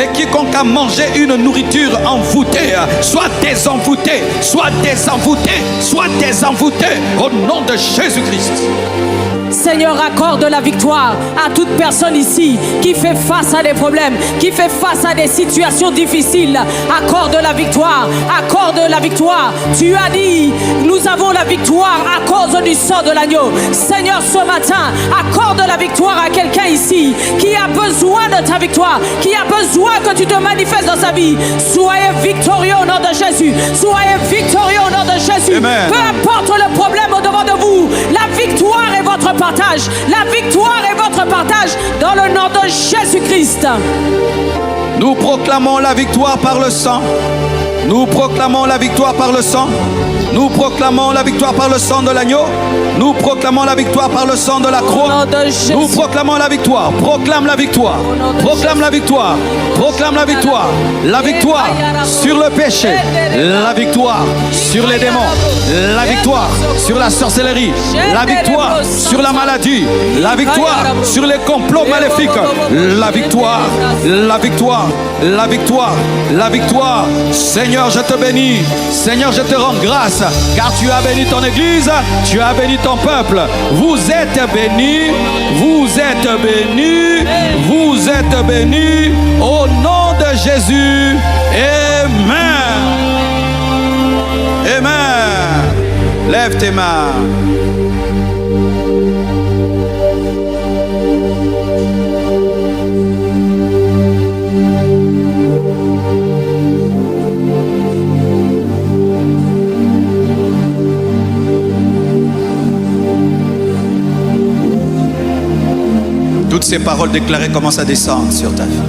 Speaker 1: et quiconque a mangé une nourriture envoûtée, soit désenvoûté, soit désenvoûté, soit désenvoûté au nom de Jésus-Christ.
Speaker 2: Seigneur, accorde la victoire à toute personne ici qui fait face à des problèmes, qui fait face à des situations difficiles. Accorde la victoire, accorde la victoire. Tu as dit, nous avons la victoire à cause du sang de l'agneau. Seigneur, ce matin, accorde la victoire à quelqu'un ici qui a besoin de ta victoire, qui a besoin que tu te manifestes dans sa vie. Soyez victorieux au nom de Jésus. Soyez victorieux au nom de Jésus.
Speaker 1: Amen.
Speaker 2: Peu importe le problème au devant de vous, la victoire est votre partage. La victoire est votre partage dans le nom de Jésus-Christ.
Speaker 1: Nous proclamons la victoire par le sang. Nous proclamons la victoire par le sang. Nous proclamons la victoire par le sang de l'agneau. Nous proclamons la victoire par le sang de la croix. Nous proclamons la victoire. Proclame la victoire. Proclame la victoire. Proclame la victoire. La victoire sur le péché. La victoire sur les démons. La victoire sur la sorcellerie. La victoire sur la maladie. La victoire sur les complots maléfiques. La victoire. La victoire. La victoire. La victoire. Seigneur, je te bénis. Seigneur, je te rends grâce. Car tu as béni ton église, tu as béni ton peuple. Vous êtes bénis, vous êtes bénis, vous êtes bénis au nom de Jésus. Amen. Amen. Lève tes mains. Toutes ces paroles déclarées commencent à descendre sur ta vie.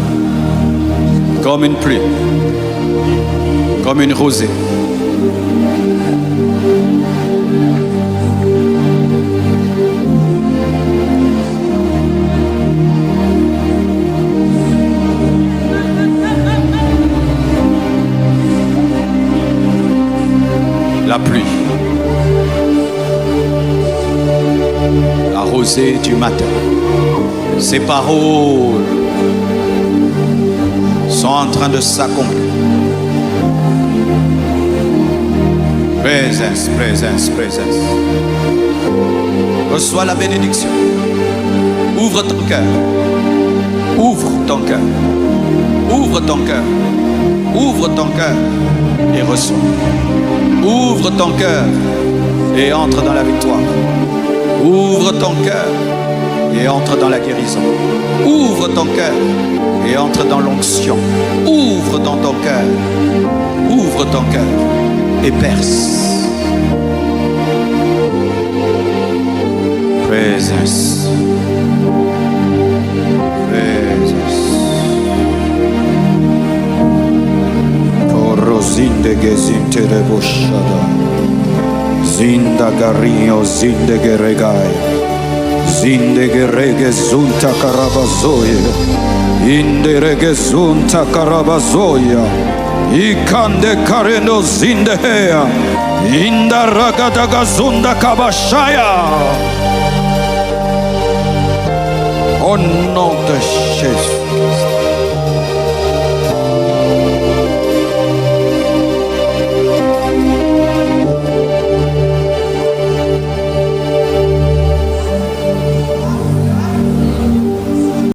Speaker 1: Comme une pluie. Comme une rosée. La pluie. La rosée du matin. Ces paroles sont en train de s'accomplir. Présence, présence, présence. Reçois la bénédiction. Ouvre ton cœur. Ouvre ton cœur. Ouvre ton cœur. Ouvre ton cœur et reçois. Ouvre ton cœur et entre dans la victoire. Ouvre ton cœur et entre dans la guérison. Ouvre ton cœur et entre dans l'onction. Ouvre dans ton cœur. Ouvre ton cœur et perce. Présence. Présence. Porosinde gezinte reboshada. Zinda gario zinde geregai. Zinde gerege zunta karabazoye.
Speaker 3: Inderegezunta karabazoya. Ikande kareno zindehea. Indaragadagazunda kabashaya. Au nom de Jésus.